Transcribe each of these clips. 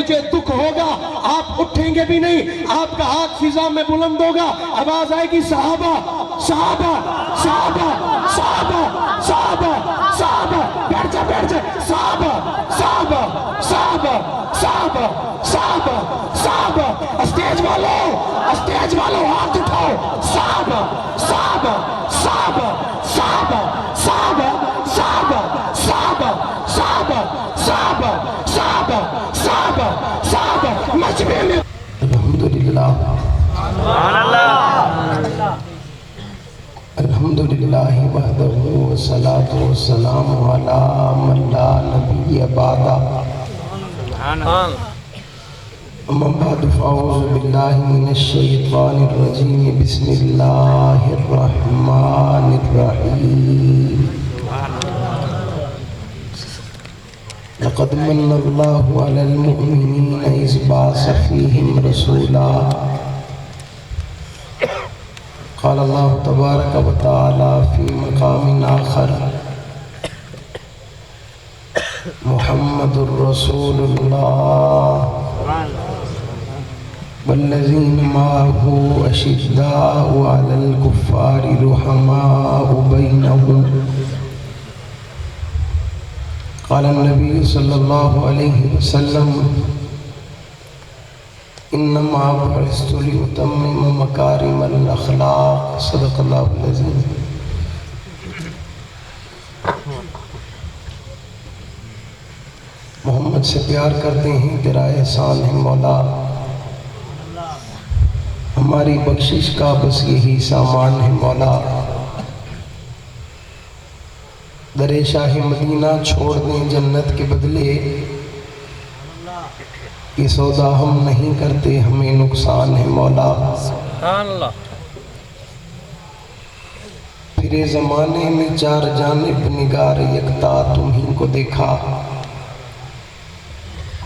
مجھے دکھ ہوگا، آپ اٹھیں گے بھی نہیں، آپ کا ہاتھ فضا میں بلند ہوگا، آواز آئے گی صحابہ صحابہ صحابہ صحابہ صحابہ صحابہ، بیٹھ جا بیٹھ جا، صحابہ صحابہ صحابہ صحابہ صحابہ صحابہ، اسٹیج والوں ہاتھ اٹھاؤ، صحابہ صحابہ صحابہ صحابہ صحابہ صحابہ صحابہ صحابہ صحابہ صحابہ صحابہ صحابہ، مجمع میں الحمدللہ الحمدللہ وحدہ والصلاة والسلام علی من لا نبی بعدہ، اما بعد فاعوذ باللہ من الشیطان الرجیم، بسم اللہ الرحمن الرحیم۔ لقد من اللہ علی المؤمنین اذ بعث فیہم رسولا، قال اللہ تبارک و تعالی فی مقام آخر، محمد الرسول اللہ والذین معه اشداء علی الکفار رحماء بینہم، قال النبی صلی اللہ علیہ وسلم انما بعثت لأتمم مکارم الاخلاق، صدق اللہ العظیم۔ محمد سے پیار کرتے ہیں، تیرا احسان ہے مولا، ہماری بخشش کا بس یہی سامان ہے مولا، در شاہ مدینہ چھوڑ دیں جنت کے بدلے، یہ سودا ہم نہیں کرتے ہمیں نقصان ہے مولا، پھرے زمانے میں چار جانب نگار یکتا تمہیں کو دیکھا،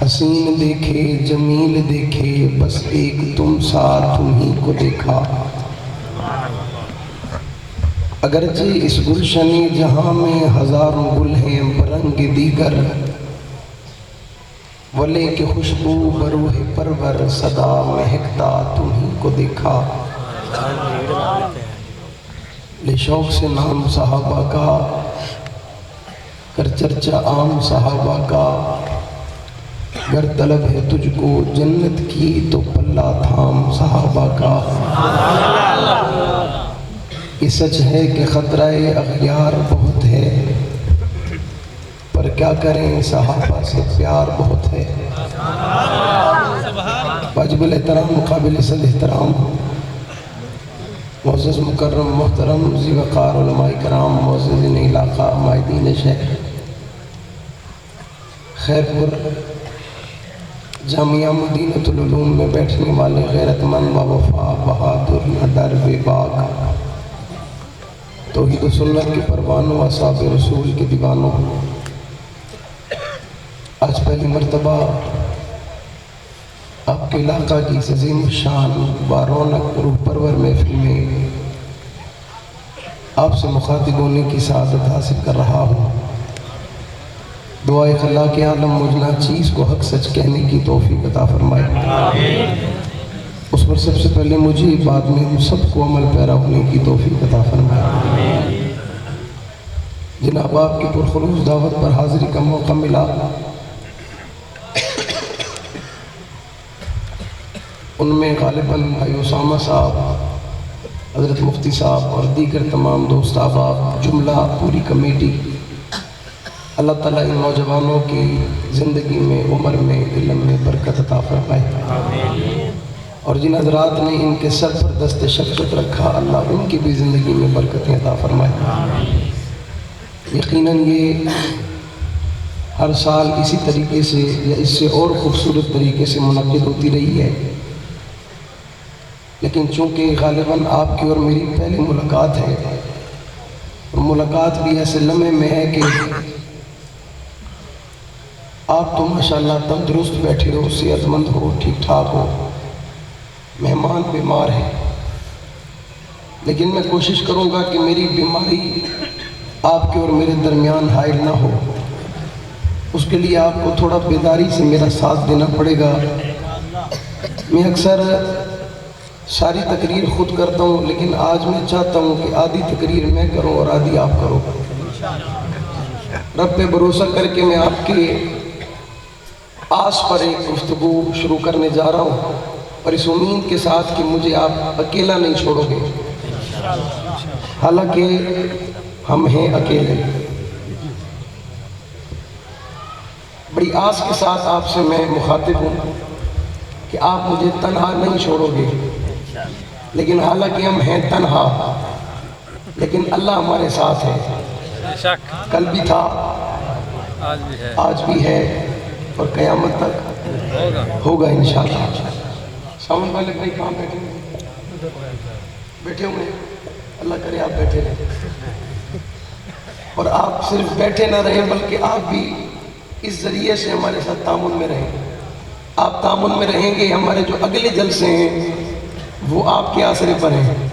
حسین دیکھے جمیل دیکھے بس ایک تم سا تمہیں کو دیکھا، اگرچہ اس گلشن جہاں میں ہزاروں گل ہیں برنگ دیگر، ولے کہ خوشبو بروح پرور صدا مہکتا تمہیں کو دیکھا، لے شوق سے نام صحابہ کا کر چرچا عام صحابہ کا، گر طلب ہے تجھ کو جنت کی تو پلہ تھام صحابہ کا، یہ سچ ہے کہ خطرہ اغیار بہت ہے، پر کیا کریں صحابہ سے پیار بہت ہے۔ واجب الاحترام قابل صد احترام معزز مکرم محترم ذی وقار علماء کرام، معززین علاقہ، مائدین شہر خیرپور جامعہ مدینہ العلوم میں بیٹھنے والے غیرت مند وفا بہادر نڈر بے باک، توحید و سنت کے پروانوں، اصحاب رسول کے دیوانوں، آج پہلی مرتبہ آپ کے علاقہ کی عظیم الشان بارونق روح پرور محفل میں آپ سے مخاطب ہونے کی سعادت حاصل کر رہا ہوں۔ دعائے خلا کے عالم مجھ چیز کو حق سچ کہنے کی توفیق عطا فرمائے، اس پر سب سے پہلے مجھے بعد میں ہم سب کو عمل پیرا ہونے کی توفیق عطا فرمائے۔ جناب آپ کی پرخلوص دعوت پر حاضری کا موقع ملا، ان میں غالباً بھائی اسامہ صاحب، حضرت مفتی صاحب اور دیگر تمام دوست احباب، جملہ پوری کمیٹی، اللہ تعالیٰ ان نوجوانوں کی زندگی میں عمر میں علم میں برکت عطا فرمائے، اور جن حضرات نے ان کے سر پر دست شفقت رکھا اللہ ان کی بھی زندگی میں برکتیں عطا فرمائے۔ یقیناً یہ ہر سال اسی طریقے سے یا اس سے اور خوبصورت طریقے سے منعقد ہوتی رہی ہے، لیکن چونکہ غالباً آپ کی اور میری پہلی ملاقات ہے، اور ملاقات بھی ایسے لمحے میں ہے کہ آپ تو ماشاءاللہ تندرست بیٹھے ہو، صحت مند ہو، ٹھیک ٹھاک ہو، مہمان بیمار ہے، لیکن میں کوشش کروں گا کہ میری بیماری آپ کے اور میرے درمیان حائل نہ ہو، اس کے لیے آپ کو تھوڑا بیداری سے میرا ساتھ دینا پڑے گا۔ میں اکثر ساری تقریر خود کرتا ہوں، لیکن آج میں چاہتا ہوں کہ آدھی تقریر میں کروں اور آدھی آپ کرو۔ رب پہ بھروسہ کر کے میں آپ کے آس پر ایک گفتگو شروع کرنے جا رہا ہوں، اور اس امید کے ساتھ کہ مجھے آپ اکیلا نہیں چھوڑو گے، حالانکہ ہم ہیں اکیلے۔ بڑی آس کے ساتھ آپ سے میں مخاطب ہوں کہ آپ مجھے تنہا نہیں چھوڑو گے، لیکن حالانکہ ہم ہیں تنہا، لیکن اللہ ہمارے ساتھ ہے۔ کل بھی تھا، آج بھی ہے، اور قیامت تک ہوگا انشاءاللہ۔ سامن والے بھائی کہاں بیٹھے ہیں؟ بیٹھے ہوئے ہیں؟ اللہ کرے آپ بیٹھے رہیں، اور آپ صرف بیٹھے نہ رہیں بلکہ آپ بھی اس ذریعے سے ہمارے ساتھ تعامل میں رہیں۔ آپ تعامل میں رہیں گے، ہمارے جو اگلے جلسے ہیں وہ آپ کے آسرے پر ہیں۔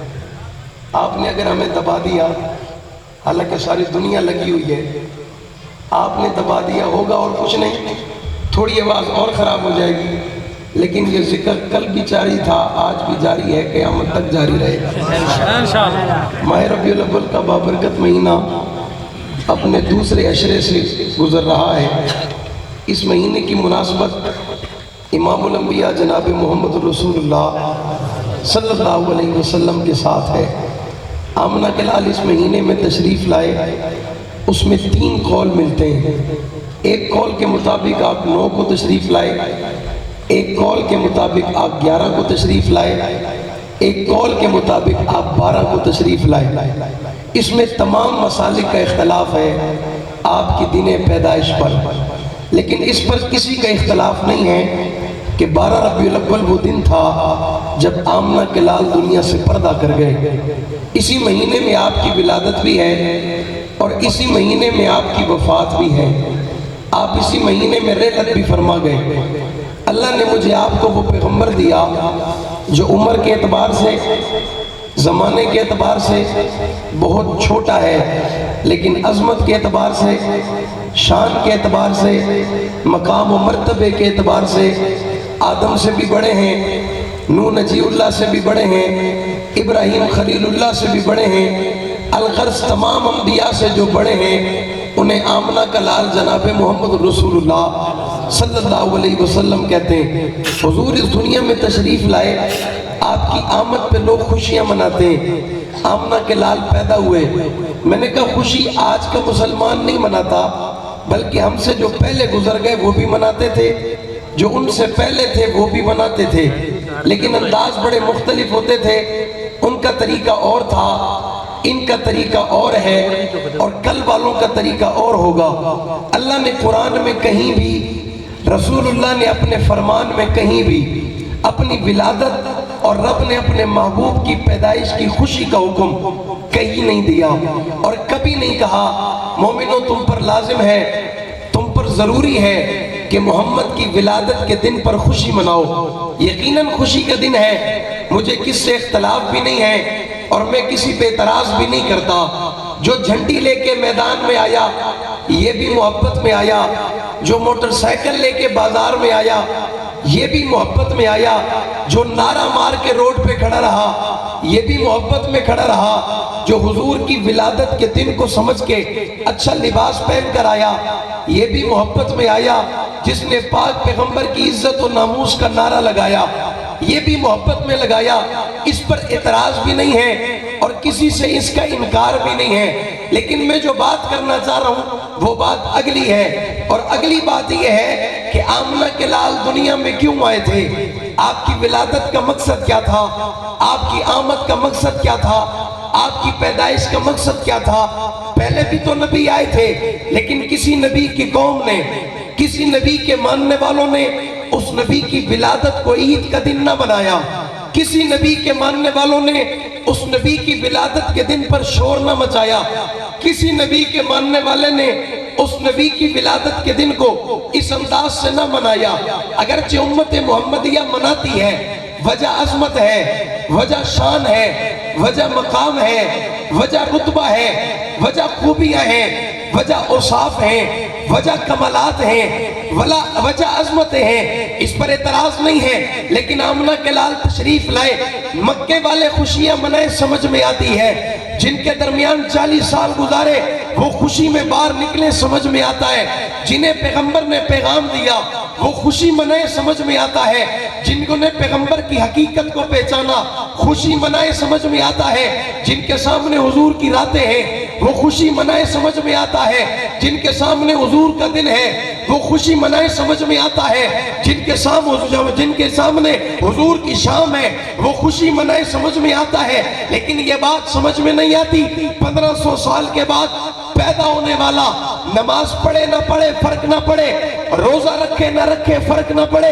آپ نے اگر ہمیں دبا دیا، حالانکہ ساری دنیا لگی ہوئی ہے، آپ نے دبا دیا ہوگا اور کچھ نہیں، تھوڑی آواز اور خراب ہو جائے گی، لیکن یہ ذکر کل بھی جاری تھا، آج بھی جاری ہے، قیامت تک جاری رہے گا۔ ماہ ربیع الاول کا بابرکت مہینہ اپنے دوسرے عشرے سے گزر رہا ہے۔ اس مہینے کی مناسبت امام الانبیاء جناب محمد رسول اللہ صلی اللہ علیہ وسلم کے ساتھ ہے۔ آمنہ کے لال اس مہینے میں تشریف لائے، اس میں 3 قول ملتے ہیں۔ ایک قول کے مطابق آپ 9 کو تشریف لائے، ایک قول کے مطابق آپ 11 کو تشریف لائے، ایک قول کے مطابق آپ 12 کو تشریف لائے۔ اس میں تمام مسالک کا اختلاف ہے آپ کی دن پیدائش پر، لیکن اس پر کسی کا اختلاف نہیں ہے کہ 12 ربیع الاول وہ دن تھا جب آمنہ کے لال دنیا سے پردہ کر گئے۔ اسی مہینے میں آپ کی ولادت بھی ہے اور اسی مہینے میں آپ کی وفات بھی ہے۔ آپ اسی مہینے میں رحلت بھی فرما گئے۔ اللہ نے مجھے آپ کو وہ پیغمبر دیا جو عمر کے اعتبار سے، زمانے کے اعتبار سے بہت چھوٹا ہے، لیکن عظمت کے اعتبار سے، شان کے اعتبار سے، مقام و مرتبے کے اعتبار سے آدم سے بھی بڑے ہیں، نوح نجی اللہ سے بھی بڑے ہیں، ابراہیم خلیل اللہ سے بھی بڑے ہیں، الغرض تمام انبیاء سے جو بڑے ہیں، انہیں آمنہ کا لال جناب محمد رسول اللہ صلی اللہ علیہ وسلم کہتے ہیں۔ حضور اس دنیا میں تشریف لائے، آپ کی آمد پہ لوگ خوشیاں مناتے ہیں۔ آمنہ کے لال پیدا ہوئے، میں نے کہا خوشی آج کا مسلمان نہیں مناتا، بلکہ ہم سے جو پہلے گزر گئے وہ بھی مناتے تھے، جو ان سے پہلے تھے وہ بھی مناتے تھے، لیکن انداز بڑے مختلف ہوتے تھے۔ ان کا طریقہ اور تھا، ان کا طریقہ اور ہے، اور کل والوں کا طریقہ اور ہوگا۔ اللہ نے قرآن میں کہیں بھی، رسول اللہ نے اپنے فرمان میں کہیں بھی اپنی ولادت اور رب نے اپنے محبوب کی پیدائش کی خوشی کا حکم کہیں نہیں دیا، اور کبھی نہیں کہا مومنو تم پر لازم ہے، تم پر ضروری ہے کہ محمد کی ولادت کے دن پر خوشی مناؤ۔ یقیناً خوشی کا دن ہے، مجھے کس سے اختلاف بھی نہیں ہے اور میں کسی پہ اعتراض بھی نہیں کرتا۔ جو جھنڈی لے کے میدان میں آیا یہ بھی محبت میں آیا، جو موٹر سائیکل لے کے بازار میں آیا یہ بھی محبت میں آیا، جو نعرہ مار کے روڈ پہ کھڑا رہا یہ بھی محبت میں کھڑا رہا، جو حضور کی ولادت کے دن کو سمجھ کے اچھا لباس پہن کر آیا یہ بھی محبت میں آیا، جس نے پاک پیغمبر کی عزت و ناموس کا نعرہ لگایا یہ بھی محبت میں لگایا۔ اس پر اعتراض بھی نہیں ہے اور کسی سے اس کا انکار بھی نہیں ہے، لیکن میں جو بات کرنا چاہ رہا ہوں وہ بات اگلی ہے، اور اگلی بات یہ ہے کہ آمنہ کے لال دنیا میں کیوں آئے تھے، آپ کی ولادت کا مقصد کیا تھا، آپ کی آمد کا مقصد کیا تھا، آپ کی پیدائش کا مقصد کیا تھا۔ پہلے بھی تو نبی آئے تھے، لیکن کسی نبی کی قوم نے، کسی نبی کے ماننے والوں نے اس نبی کی ولادت کو عید کا دن نہ بنایا، کسی نبی کے ماننے والوں نے اس نبی کی ولادت کے دن پر شور نہ مچایا، کسی نبی کے ماننے والے نے اس نبی کی ولادت کے دن کو اس انداز سے نہ منایا۔ اگرچہ امت محمدیہ مناتی ہے، وجہ عظمت ہے، وجہ شان ہے، وجہ مقام ہے، وجہ رتبہ ہے، وجہ خوبیاں ہیں، وجہ اوصاف ہیں، وجہ کمالات ہیں، وجہ عظمتیں ہیں، اس پر اعتراض نہیں ہے، لیکن آمنہ کے لال تشریف لائے، مکے والے خوشیاں منائے سمجھ میں آتی ہے، جن کے درمیان 40 سال گزارے وہ خوشی میں باہر نکلے سمجھ میں آتا ہے، جنہیں پیغمبر نے پیغام دیا وہ خوشی منائے سمجھ میں آتا ہے، جن نے پیغمبر کی حقیقت کو پہچانا خوشی منائے سمجھ میں آتا ہے، جن کے سامنے حضور کی راتیں ہیں وہ خوشی منائے سمجھ میں آتا ہے، جن کے سامنے حضور کا دن ہے وہ خوشی منائے سمجھ میں آتا ہے، جن کے سامنے حضور کی شام ہے وہ خوشی منائے سمجھ میں آتا ہے۔ لیکن یہ بات سمجھ میں نہیں آتی 1500 سال کے بعد پیدا ہونے والا، نماز پڑھے نہ پڑھے فرق نہ پڑے، روزہ رکھے نہ رکھے فرق نہ پڑے،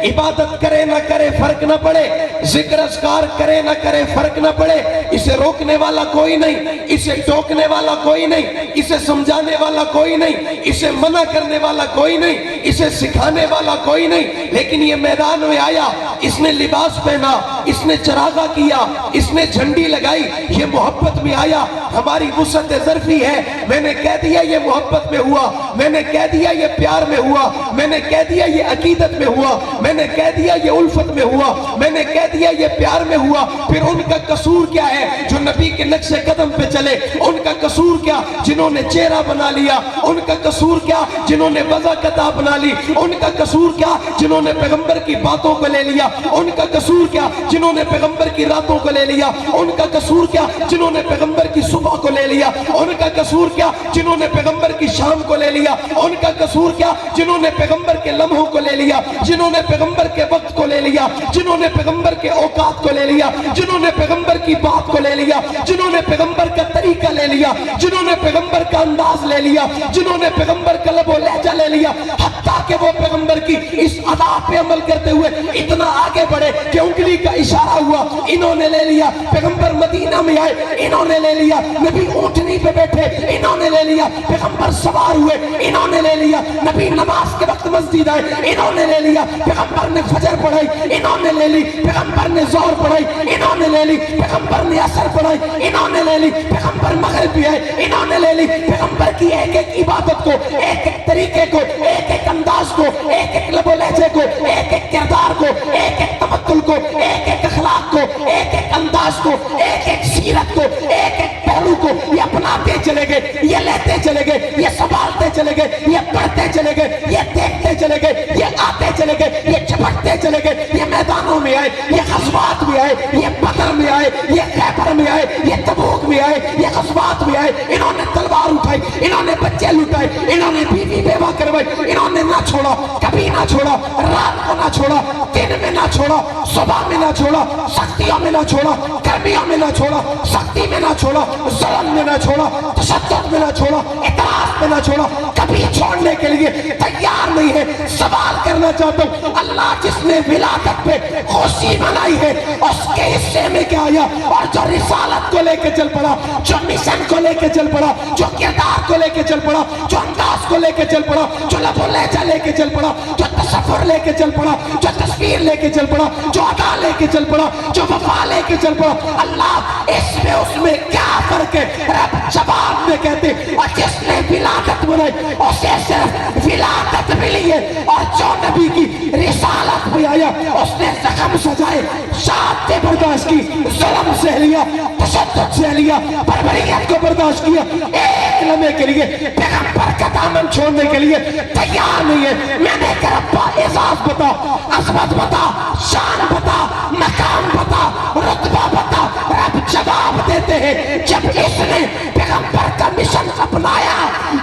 عبادت کرے نہ کرے فرق نہ پڑے، ذکر اذکار کرے نہ کرے فرق نہ پڑے، اسے روکنے والا کوئی نہیں، اسے ٹوکنے والا کوئی نہیں، اسے سمجھانے والا کوئی نہیں، اسے منع کرنے والا کوئی نہیں، اسے سکھانے والا کوئی نہیں، لیکن یہ میدان میں آیا، اس نے لباس پہنا، اس نے چراغا کیا، اس نے جھنڈی لگائی، یہ محبت میں آیا، ہماری وسعت ظرفی ہے، میں نے کہہ دیا یہ محبت میں ہوا، میں نے کہہ دیا یہ پیار میں ہوا، میں نے کہہ دیا یہ عقیدت میں ہوا، میں نے کہہ دیا یہ الفت میں ہوا، میں نے کہہ دیا یہ پیار میں ہوا۔ پھر ان کا قصور کیا ہے جو نبی کے نقش قدم پہ چلے؟ ان کا قصور کیا جنہوں نے چہرہ بنا لیا؟ ان کا قصور کیا جنہوں نے وضع قطع بنا لی؟ ان کا قصور کیا جنہوں نے پیغمبر کی باتوں کو لے لیا؟ ان کا قصور کیا جنہوں نے پیغمبر کی راتوں کو لے لیا؟ ان کا قصور کیا جنہوں نے پیغمبر کی صبح کو لے لیا؟ ان کا قصور کیا جنہوں نے پیغمبر کی شام کو لے لیا؟ ان کا قصور کیا جنہوں نے پیغمبر کے لمحوں کو لے لیا، جنہوں نے پیغمبر کے وقت کو لے لیا، جنہوں نے پیغمبر کے اوقات کو لے لیا، جنہوں نے پیغمبر کی بات کو لے لیا، جنہوں نے پیغمبر کا طریقہ لے لیا، جنہوں نے پیغمبر کا انداز لے لیا، جنہوں نے پیغمبر کا لب و لہجہ لے لیا، حتیٰ کہ وہ پیغمبر کی اس ادا پہ عمل کرتے ہوئے اتنا آگے بڑھے کہ انگلی کا اشارہ ہوا، انہوں نے لے لیا۔ پیغمبر مدینہ میں آئے، انہوں نے لے لیا۔ نبی اونٹنی پہ بیٹھے، انہوں نے لے لیا۔ پیغمبر سوار ہوئے، انہوں نے لے لیا۔ نبی نماز کے وقت مسجد آئے، انہوں نے لے لیا۔ پیغمبر نے فجر پڑھائی، انہوں نے لے لی۔ پیغمبر نے ظہر پڑھائی، انہوں نے لے لی۔ پیغمبر نے عصر پڑھائی، انہوں نے لے لی۔ پیغمبر مغرب بھی آئے، انہوں نے لے لی۔ پیغمبر کی ایک ایک عبادت کو، ایک ایک طریقے کو، ایک ایک انداز کو، ایک ایک لب و لہجے کو، ایک ایک کردار کو، ایک ایک تمثل کو، ایک ایک اخلاق کو، ایک ایک انداز کو، ایک ایک سیرت کو، ایک ایک پہلو کو یہ اپناتے چلے گئے، یہ لیتے چلے گئے، یہ سنبھالتے چلے گئے، یہ پڑھتے چلے گئے، یہ دیکھتے چلے گئے، یہ آتے چلے گئے، یہ چپکتے چلے گئے، یہ میدانوں میں آئے، یہ غزوات میں آئے، یہ بدر میں آئے، یہ خیبر میں آئے، یہ تبوک میں آئے، یہ غزوات میں آئے۔ انہوں نے تلوار اٹھائی، انہوں نے بچے لٹائے، انہوں نے بیوی بیوہ کروائی، انہوں نے نہ چھوڑا، کبھی نہ چھوڑا، رات کو نہ چھوڑا، دن میں نہ چھوڑا، صبح میں نہ چھوڑا، سختیوں میں نہ چھوڑا، گرمیوں میں نہ چھوڑا، سختی میں نہ چھوڑا، ظلم میں نہ چھوڑا، تشدد میں نہ چھوڑا، اعتراض میں نہ چھوڑا، کبھی چھوڑنے کے لیے تیار نہیں ہے۔ سوال کرنا چاہتا ہوں، اللہ جس نے ولادت پہ خوشی منائی ہے اس کے حصے میں کیا آیا؟ اور جو رسالت کو لے کے چل پڑا، جو مشن کو لے کے چل پڑا، جو کردار کو لے کے چل پڑا، جو انداز کو لے کے چل پڑا، جو لب و لہجہ لے کے چل پڑا، جو تصور لے کے چل پڑا، جو تصویر لے کے چل پڑا، جو ادا لے کے چل پڑا، جو وفا لے کے چل پڑا، اللہ اس میں اس میں کیا فرق ہے؟ رب جواب میں کہتے اور جس نے ولادت منائی اسے صرف ولادت ملی ہے، اور جو نبی کی رسالت میں آیا اس نے زخم سجائے، شہادتیں برداشت کی، ظلم سہ لیا، تشدد سہ لیا، بربریت کو برداشت کیا، ایک لمحے کے لیے پیغمبر کا دامن چھوڑنے کے لیے تیار نہیں ہے۔ میں نے کہا ربا اعزاز بتا، عظمت بتا، شان بتا، مقام بتا، رتبہ بتا۔ رب جواب دیتے ہیں جب اس نے پیغمبر کا مشن اپنایا،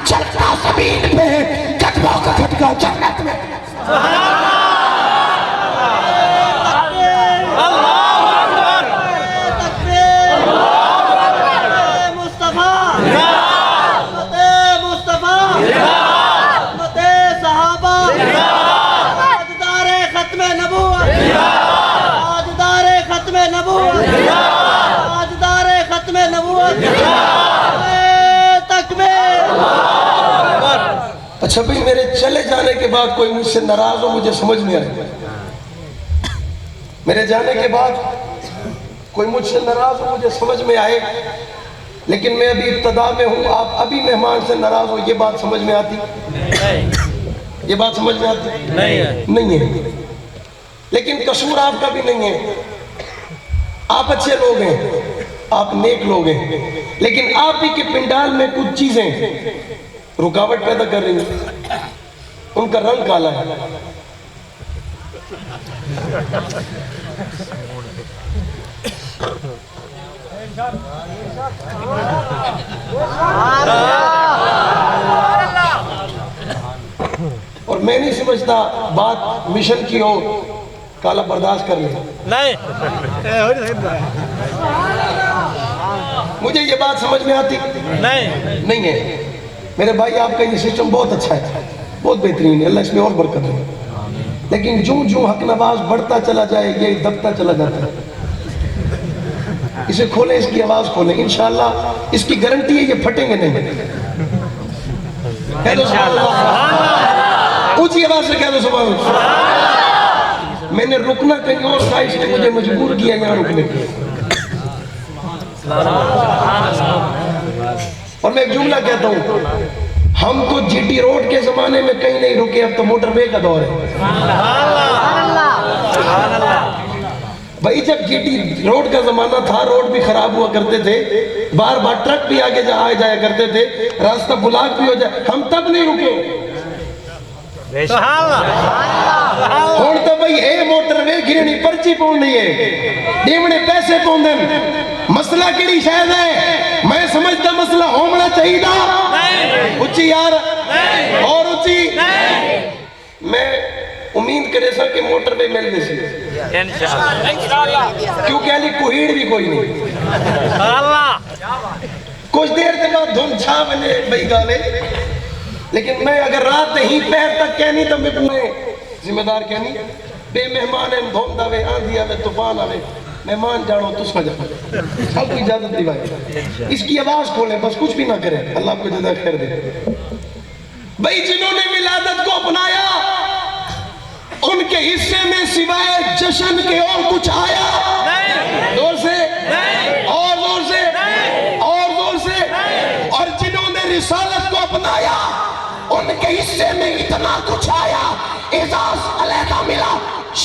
چلتا زمین پہ ہے، قدموں کا کھٹکا جنت میں۔ اچھا بھئی، میرے چلے جانے کے بعد کوئی مجھ سے ناراض ہو، مجھے سمجھ نہیں آئے۔ میرے جانے کے بعد کوئی مجھ سے ناراض ہو، مجھے سمجھ میں آئے لیکن میں ابھی ابتدا میں ہوں, آپ ابھی مہمان سے ناراض ہو, یہ بات سمجھ میں آتی؟ یہ بات سمجھ میں آتی؟ نہیں ہے. لیکن قصور آپ کا بھی نہیں ہے, آپ اچھے لوگ ہیں, آپ نیک لوگ ہیں, لیکن آپ ہی کے پنڈال میں کچھ چیزیں رکاوٹ پیدا کر رہی ہیں. ان کا رنگ کالا ہے. اور میں نہیں سمجھتا بات مشن کی ہو, کالا برداشت کر لیں. مجھے یہ بات سمجھ میں آتی نہیں ہے. میرے بھائی آپ کا یہ سسٹم بہت اچھا ہے, بہت بہترین ہے, اللہ اس میں اور برکت ہے. لیکن جو حق نواز بڑھتا چلا جائے یہ دبتا چلا جاتا ہے. اسے کھولیں, اس کی آواز کھولیں, انشاءاللہ اس کی گارنٹی ہے یہ پھٹیں گے نہیں. اونچی آواز سے کہہ دو سبحان اللہ. میں نے رکنا کہیں اور تھا, اس نے مجھے مجبور کیا یہاں رکنے کے. اور میں ایک جملہ کہتا ہوں, ہم تو جی ٹی روڈ کے زمانے میں کہیں نہیں رکے, اب تو موٹر وے کا دور ہے. بھائی جب جی ٹی روڈ کا زمانہ تھا, روڈ بھی خراب ہوا کرتے تھے, بار بار ٹرک بھی آگے آئے جایا کرتے تھے, راستہ بلاک بھی ہو جائے, ہم تب نہیں رکے. ہون تو بھئی اے موٹر وے گرنی پرچی پونڈی ہے, دیونے پیسے پوندن. مسئلہ کیڑی شاید ہے, میں سمجھتا مسئلہ ہومنا چاہیے دا. اچھی یار اور اچھی. میں امید کرے سا کہ موٹر وے مل گئی سی, کیونکہ علی کوہیڑ بھی کوئی نہیں. کچھ دیر کے بعد دھن چھا بنے بھئی گالے. لیکن میں اگر رات نہیں پیر تک کہنی تو میں پورے ذمہ دار کہنی, بے مہمان ہیں, دھوم داوے, آندھی آوے, طوفان آوے, مہمان جانو تو سمجھ جاؤ, سب کو اجازت دی بھائی. اس کی آواز کھولیں, بس کچھ بھی نہ کریں, اللہ آپ کو جزا خیر دے. بھئی جنہوں نے ولادت کو اپنایا ان کے حصے میں سوائے جشن کے اور کچھ آیا؟ زور سے, اور زور سے, اور زور سے. اور جنہوں نے رسالت کو اپنایا ان کے حصے میں اتنا کچھ آیا, اعزاز علیحدہ ملا,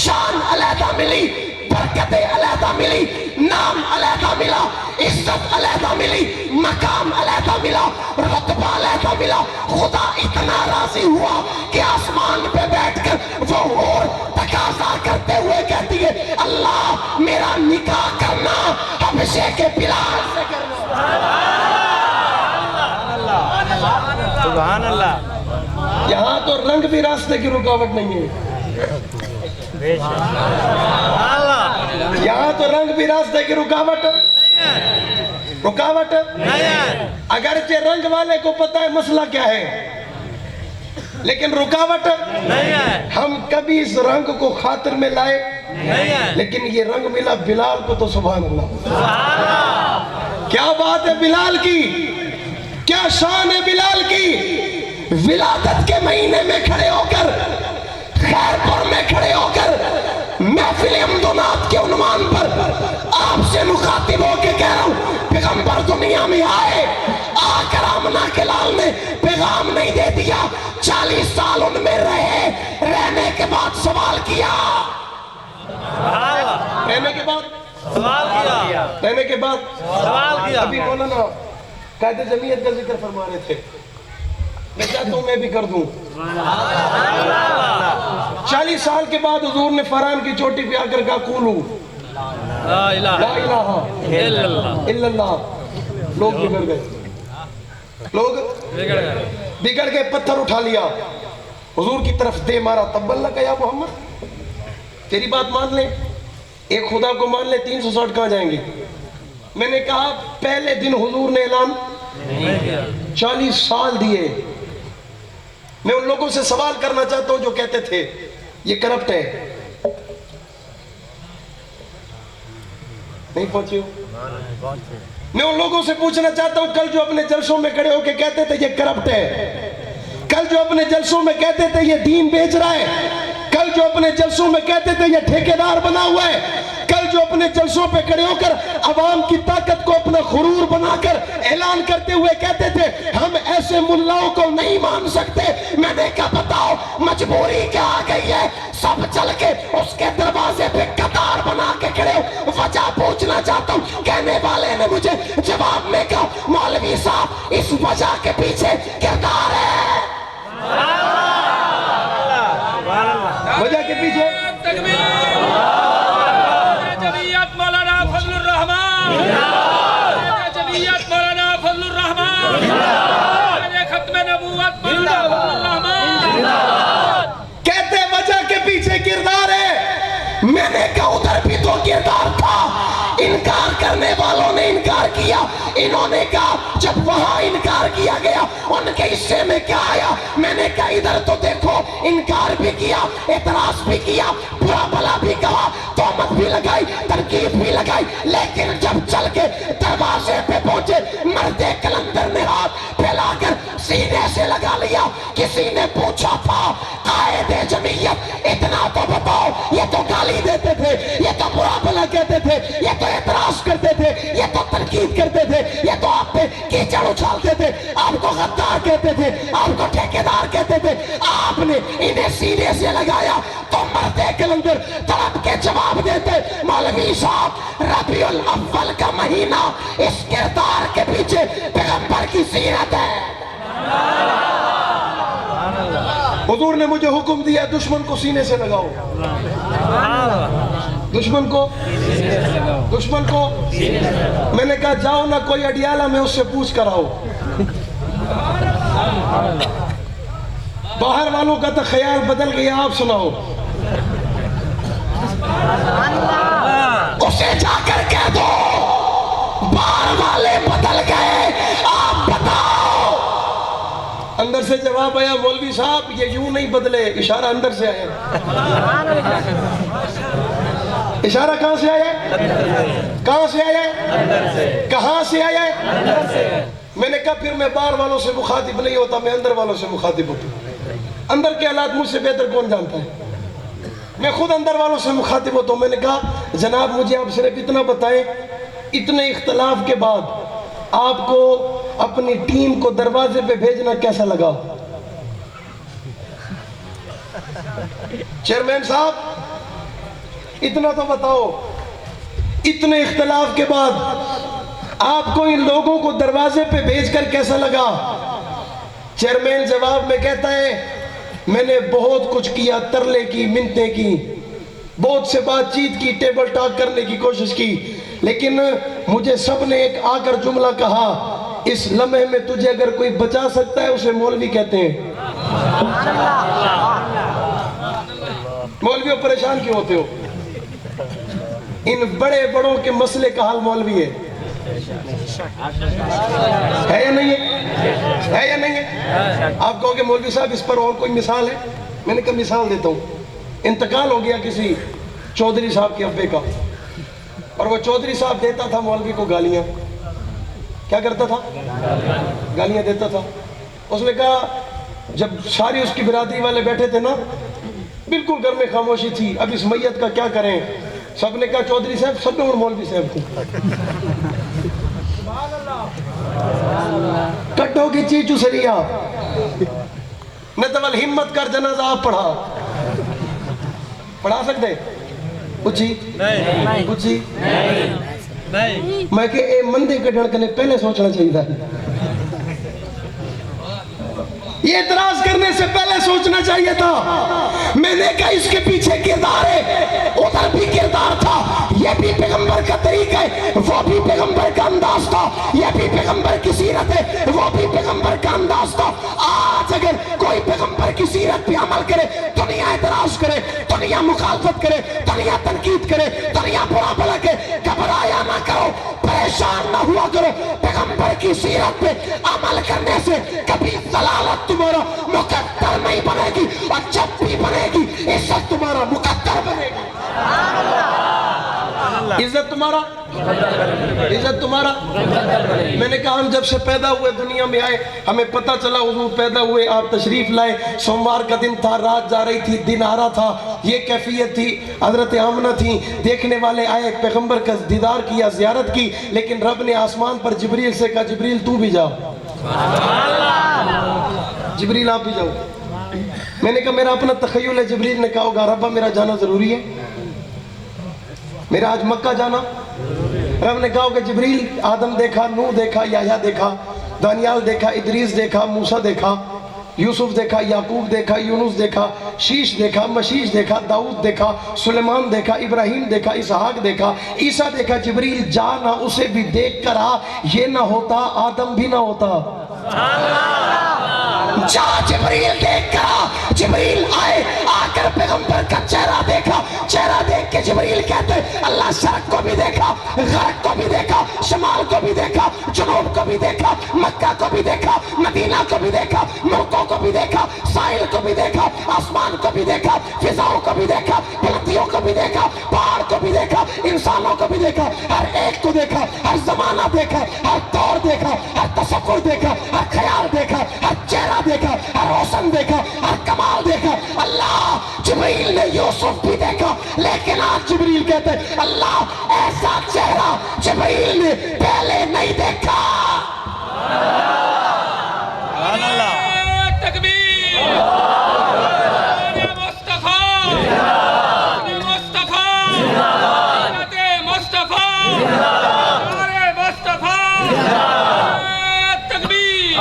شان علیحدہ ملی, برکتیں علیحدہ ملی, نام علیحدہ ملا, عزت علیحدہ ملی, مقام علیحدہ ملا, رتبہ علیحدہ ملا. خدا اتنا راضی ہوا کہ آسمان پہ بیٹھ کر وہ اور تقاضا کرتے ہوئے کہتی ہے, اللہ میرا نکاح کرنا حبشے کے بلال سے کرنا. سبحان اللہ. یہاں تو رنگ بھی راستے کی رکاوٹ نہیں ہے, یہاں تو رنگ بھی راستے کی رکاوٹ اگرچہ رنگ والے کو پتہ ہے مسئلہ کیا ہے, لیکن رکاوٹ ہم کبھی اس رنگ کو خاطر میں لائے, لیکن یہ رنگ ملا بلال کو تو سبحان اللہ. کیا بات ہے بلال کی, کیا شان ہے بلال کی. ولادت کے مہینے میں کھڑے ہو کر, خیرپور میں کھڑے ہو کر, محفل امدونات کے عنوان پر آپ سے مخاطب ہو کے کہہ رہا ہوں, پیغمبر دنیا میں آئے, آ کر آمنہ کے لال نے پیغام نہیں دے دیا, 40 سال ان میں رہے, رہنے کے بعد سوال کیا, رہنے کے بعد سوال کیا, رہنے کے بعد سوال کیا. ابھی مولانا قائد جمعیت کا ذکر فرما رہے تھے, میں چاہتا ہوں میں بھی کر دوں. 40 سال کے بعد حضور نے فران کی چوٹی پہ آ کر کہا قولو لا الہ الا اللہ. لوگ بگڑ گئے, لوگ بگڑ گئے, پتھر اٹھا لیا, حضور کی طرف دے مارا. تب اللہ کا یا محمد تیری بات مان لیں, ایک خدا کو مان لیں, 360 کہاں جائیں گے. میں نے کہا پہلے دن حضور نے اعلان 40 سال دیے. میں ان لوگوں سے سوال کرنا چاہتا ہوں جو کہتے تھے یہ کرپٹ ہے, نہیں پہنچے ہو. میں ان لوگوں سے پوچھنا چاہتا ہوں کل جو اپنے جلسوں میں کھڑے ہو کے کہتے تھے یہ کرپٹ ہے, کل جو اپنے جلسوں میں کہتے تھے یہ دین بیچ رہا ہے, کل جو اپنے جلسوں میں کہتے تھے یہ ٹھیکیدار بنا ہوا ہے, کل جو اپنے اپنے جلسوں پہ کھڑے ہو کر عوام کی طاقت کو اپنا غرور بنا کر اعلان کرتے ہوئے کہتے تھے ہم ایسے ملاؤں کو نہیں مان سکتے. میں نے کہا بتاؤ مجبوری کیا آ گئی ہے؟ سب چل کے اس کے دروازے پہ قطار بنا کے کھڑے ہو. وجہ پوچھنا چاہتا ہوں. کہنے والے نے مجھے جواب میں کہا مولوی صاحب اس وجہ کے پیچھے کردار ہے. وجہ کے پیچھے جمعیت مولانا فضل الرحمان، جمعیت مولانا فضل الرحمان، ختم نبوت مولانا فضل الرحمان. کہتے وجہ کے پیچھے کردار ہے. میں نے کہا ادھر بھی تو کردار تھا. انکار کرنے والوں نے انکار کیا. انہوں نے کہا جب وہاں انکار کیا گیا ان کے حصے میں کیا آیا؟ میں نے کہا ادھر تو دیکھو انکار بھی کیا، اعتراض بھی کیا، برا بھلا بھی کہا، تہمت بھی لگائی، تنقید بھی لگائی، لیکن جب چل کے دروازے پہ پہنچے مرد کلندر نے ہاتھ پھیلا کر سینے سے لگا لیا. کسی نے پوچھا تھا قائد جمعیت اتنا تو بتاؤ، یہ تو گالی دیتے تھے، یہ تو برا بھلا کہتے تھے، یہ تو اعتراض کرتے تھے، یہ تو تنقید کرتے تھے، یہ تو آپ پہ کیچڑ اچھالتے تھے، آپ کو غدار کہتے تھے، آپ کو ٹھیکیدار کہتے تھے. آپ نے انہیں سینے سے لگایا تو مرد کلندر تڑپ کے جواب دیتے مولوی صاحب ربیع الاول کا مہینہ اس کردار کے پیچھے پیغمبر کی سیرت ہے. حضور نے مجھے حکم دیا دشمن کو سینے سے لگاؤ. دشمن کو میں نے کہا جاؤ نہ کوئی اڈیالہ میں اس سے پوچھ کر آؤ. باہر والوں کا تو خیال بدل گیا، آپ سناؤ. اسے جا کر کہہ دو باہر والے بدل گئے، آپ بتاؤ. اندر سے جواب آیا مولوی صاحب یہ یوں نہیں بدلے. اشارہ اندر سے آیا. اشارہ کہاں سے آیا ہے؟ کہاں سے آیا ہے؟ کہاں سے آیا ہے؟ میں نے کہا پھر میں باہر والوں سے مخاطب نہیں ہوتا، میں اندر والوں سے مخاطب ہوتا ہوں. اندر کے حالات مجھ سے بہتر کون جانتا ہے؟ میں خود اندر والوں سے مخاطب ہوتا ہوں. میں نے کہا جناب مجھے آپ صرف اتنا بتائیں اتنے اختلاف کے بعد آپ کو اپنی ٹیم کو دروازے پہ بھیجنا کیسا لگا؟ چیئرمین صاحب اتنا تو بتاؤ اتنے اختلاف کے بعد آپ کو ان لوگوں کو دروازے پہ بھیج کر کیسا لگا؟ چیئرمین جواب میں کہتا ہے میں نے بہت کچھ کیا، ترلے کی، منتیں کی، بہت سے بات چیت کی، ٹیبل ٹاک کرنے کی کوشش کی، لیکن مجھے سب نے ایک آ کر جملہ کہا اس لمحے میں تجھے اگر کوئی بچا سکتا ہے اسے مولوی کہتے ہیں. مولویوں پریشان کیوں ہوتے ہو؟ ان بڑے بڑوں کے مسئلے کا حل مولوی ہے یا نہیں ہے؟ یا نہیں ہے؟ آپ کہو کہ مولوی صاحب اس پر اور کوئی مثال ہے؟ میں نے کہا مثال دیتا ہوں. انتقال ہو گیا کسی چودھری صاحب کے ابے کا، اور وہ چودھری صاحب دیتا تھا مولوی کو گالیاں. کیا کرتا تھا؟ گالیاں دیتا تھا. اس نے کہا جب ساری اس کی برادری والے بیٹھے تھے نا بالکل گھر میں خاموشی تھی، اب اس میت کا کیا کریں؟ سب نے کہا چودھری صاحب، سب نے اور مولوی صاحب کو کٹو کی چیچو سریا نتول ہمت کر جنازہ آپ پڑھا سکتے؟ پوچھی پوچھی میں کہ اے مندے کے ڈھڑکنے پہلے سوچنا چاہیے تھا. یہ اعتراض کرنے سے پہلے سوچنا چاہیے تھا. میں نے کہا اس کے پیچھے کردار ہے، ادھر بھی کردار تھا. یہ بھی پیغمبر کا طریقہ ہے، وہ بھی پیغمبر کا انداز تھا. یہ بھی پیغمبر کی سیرت ہے، وہ بھی پیغمبر کا انداز تھا. آج اگر کوئی پیغمبر کی سیرت پہ عمل کرے، دنیا اعتراض کرے، دنیا مخالفت کرے، دنیا تنقید کرے، دنیا برا بھلا کے، گھبرایا نہ کرو، پریشان نہ ہوا کرو. پیغمبر کی سیرت پہ عمل کرنے سے کبھی ضلالت تمہارا مقدر نہیں بنے گی، اور جب بھی بنے گی عزت تمہارا مقدر بنے گی. عزت تمہارا عزت تمہارا. میں نے کہا ہم جب سے پیدا ہوئے دنیا میں آئے ہمیں پتہ چلا حضور پیدا ہوئے آپ تشریف لائے سوموار کا دن تھا رات جا رہی تھی دن آ رہا تھا یہ کیفیت تھی حضرت آمنہ تھی دیکھنے والے آئے پیغمبر کا دیدار کیا زیارت کی لیکن رب نے آسمان پر جبریل سے کہا جبریل تو بھی جاؤ جبریل آپ بھی جاؤ. میں نے کہا میرا اپنا تخیل ہے جبریل نے کہا ہوگا ربا میرا جانا ضروری ہے میرا آج مکہ جانا. رب نے کہا ہوگا جبریل آدم دیکھا نوح دیکھا یحییٰ دیکھا دانیال دیکھا ادریس دیکھا موسیٰ دیکھا یوسف دیکھا یعقوب دیکھا یونس دیکھا شیش دیکھا مشیش دیکھا داؤد دیکھا سلیمان دیکھا ابراہیم دیکھا اسحاق دیکھا عیسیٰ دیکھا جبریل جا نہ اسے بھی دیکھ کر آ یہ نہ ہوتا آدم بھی نہ ہوتا. جا جبریل دیکھ کر آ. جبریل آئے آ کر پیغمبر کا چہرہ دیکھا چہرہ دیکھ کے جبریل کہتے اللہ شرق کو بھی دیکھا غرب کو بھی دیکھا شمال کو بھی دیکھا جنوب کو بھی دیکھا مکہ کو بھی دیکھا مدینہ کو بھی دیکھا ملکوں کو بھی دیکھا ساحل کو بھی دیکھا آسمان کو بھی دیکھا فضاؤں کو بھی دیکھا بلندیوں کو بھی دیکھا پہاڑ کو بھی دیکھا انسانوں کو بھی دیکھا ہر ایک کو دیکھا ہر زمانہ دیکھا ہر دور دیکھا ہر تصور دیکھا ہر خیال دیکھا ہر چہرہ دیکھا ہر حسن دیکھا ہر کمال دیکھا. اللہ جبریل نے یوسف بھی دیکھا لیکن آج جبریل کہتے ہیں اللہ ایسا چہرہ جبریل نے پہلے نہیں دیکھا. تکبیر مصطفیٰ مصطفیٰ مصطفیٰ مصطفیٰ تکبیر.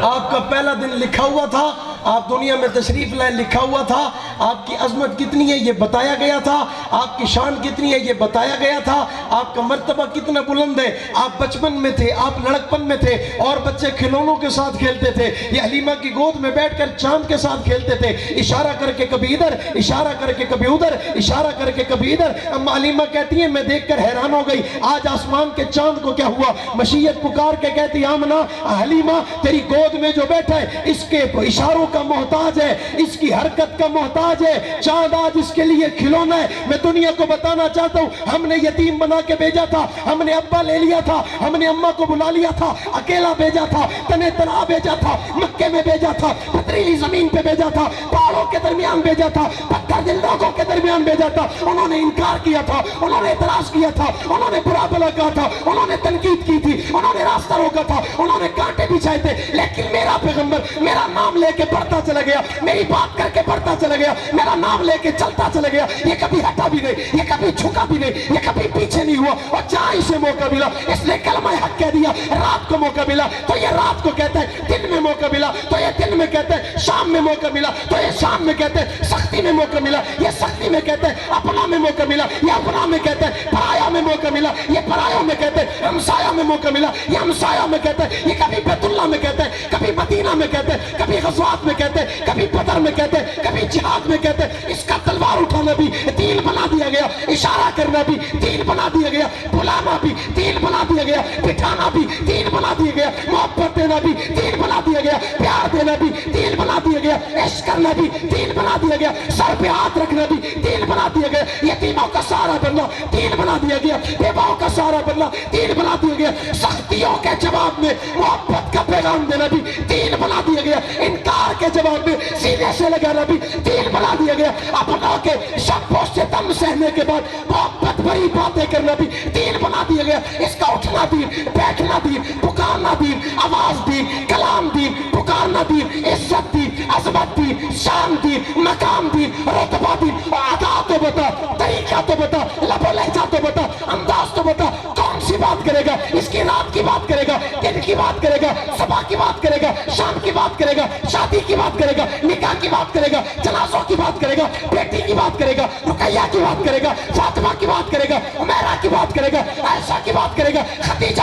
آپ کا پہلا دن لکھا ہوا تھا آپ دنیا میں تشریف لائے لکھا ہوا تھا آپ کی عظمت کتنی ہے یہ بتایا گیا تھا آپ کی شان کتنی ہے یہ بتایا گیا تھا آپ کا مرتبہ کتنا بلند ہے. آپ بچپن میں تھے آپ لڑکپن میں تھے اور بچے کھلونوں کے ساتھ کھیلتے تھے یہ حلیمہ کی گود میں بیٹھ کر چاند کے ساتھ کھیلتے تھے اشارہ کر کے کبھی ادھر اشارہ کر کے کبھی ادھر اشارہ کر کے کبھی ادھر. اما حلیمہ کہتی ہیں میں دیکھ کر حیران ہو گئی آج آسمان کے چاند کو کیا ہوا. مشیت پکار کے کہتی آمنہ حلیمہ تیری گود میں جو بیٹھا ہے اس کے اشاروں کا محتاج ہے اس کی حرکت کا محتاج ہے. چاند آج اس کے لیے کھلونا ہے. میں دنیا کو بتانا چاہتا ہوں ہم نے یتیم بنا کے بھیجا تھا ہم نے ابا لے لیا تھا ہم نے اماں کو بلا لیا تھا اکیلا بھیجا تھا تنے تنہا بھیجا تھا مکے میں بھیجا تھا پتھریلی زمین پہ بھیجا تھا پہاڑوں کے درمیان بھیجا تھا پتھر دل لوگوں کے درمیان بھیجا تھا. انہوں نے انکار کیا تھا انہوں نے اعتراض کیا تھا انہوں نے برا بھلا کہا تھا انہوں نے تنقید کی تھی انہوں نے راستہ روکا تھا انہوں نے کانٹے بچھائے تھے لیکن میرا پیغمبر میرا نام لے کے بڑھتا چلا گیا میری بات کر کے بڑھتا چلا گیا میرا نام لے کے چلتا چلا گیا. یہ کبھی ہٹا بھی نہیں یہ کبھی جھکا بھی نہیں یہ کبھی پیچھے نہیں ہوا. اور جہاں اسے موقع ملا اس نے کلمہ حق کہہ دیا. رات کو موقع ملا تو یہ رات کو کہتا ہے دن میں موقع ملا تو یہ دن میں کہتا ہے شام میں موقع ملا تو یہ شام میں کہتا ہے سختی میں موقع ملا یہ سختی میں کہتا ہے اپنا میں موقع ملا یہ اپنا میں کہتا ہے پرایا میں موقع ملا یہ پرایا میں کہتا ہے ہمسایہ میں موقع ملا یہ ہمسایہ میں کہتا ہے یہ کبھی بیت اللہ میں کہتا ہے کبھی مدینہ میں کہتا ہے کبھی غزوات میں کہتے ہیں کبھی بدر میں کہتے ہیں کبھی جہاد میں کہتے ہیں. اس کا تلوار اٹھانا بھی دین بنا دیا گیا اشارہ کرنا بھی دین بنا دیا گیا بلانا بھی دین بنا دیا گیا بٹھانا بھی دین بنا دیا گیا محبت دینا بھی دین بنا دیا گیا پیار دینا بھی دین بنا دیا گیا عشق کرنا بھی دین بنا دیا گیا سر پہ ہاتھ رکھنا بھی دین بنا دیا گیا یتیموں کا سہارا بننا دین بنا دیا گیا بیواؤں کا سہارا بننا دین بنا دیا گیا سختیوں کے جواب میں محبت کا پیغام دینا بھی دین بنا دیا گیا انکار کے جواب میں سینے سے لگانا بھی دین بنا دیا گیا اپنا کے شک و ستم سہنے کے بعد محبت بھری باتیں کرنا بھی دین بنا دیا گیا. اس کا اٹھنا دین بیٹھنا دین پکارنا دین آواز دین کلام دین پکارنا دین عزت دین عظمت دین شان دین مقام دین رتبہ دین. ادا تو بتا طریقہ تو بتا لب و لہجہ تو بتا انداز تو بتا کون سی بات کرے گا اس کی رات کی بات کرے گا دن کی بات کرے گا صبح کی بات کرے گا شام کی بات کرے گا شادی کی بات کرے گا نکاح کی بات کرے گا جنازوں کی بات کرے گا بیٹی کی بات کرے گا رقیہ کی بات کرے گا فاطمہ کی بات کرے گا عمیرہ کی بات کرے گا عائشہ کی بات کرے گا خدیجہ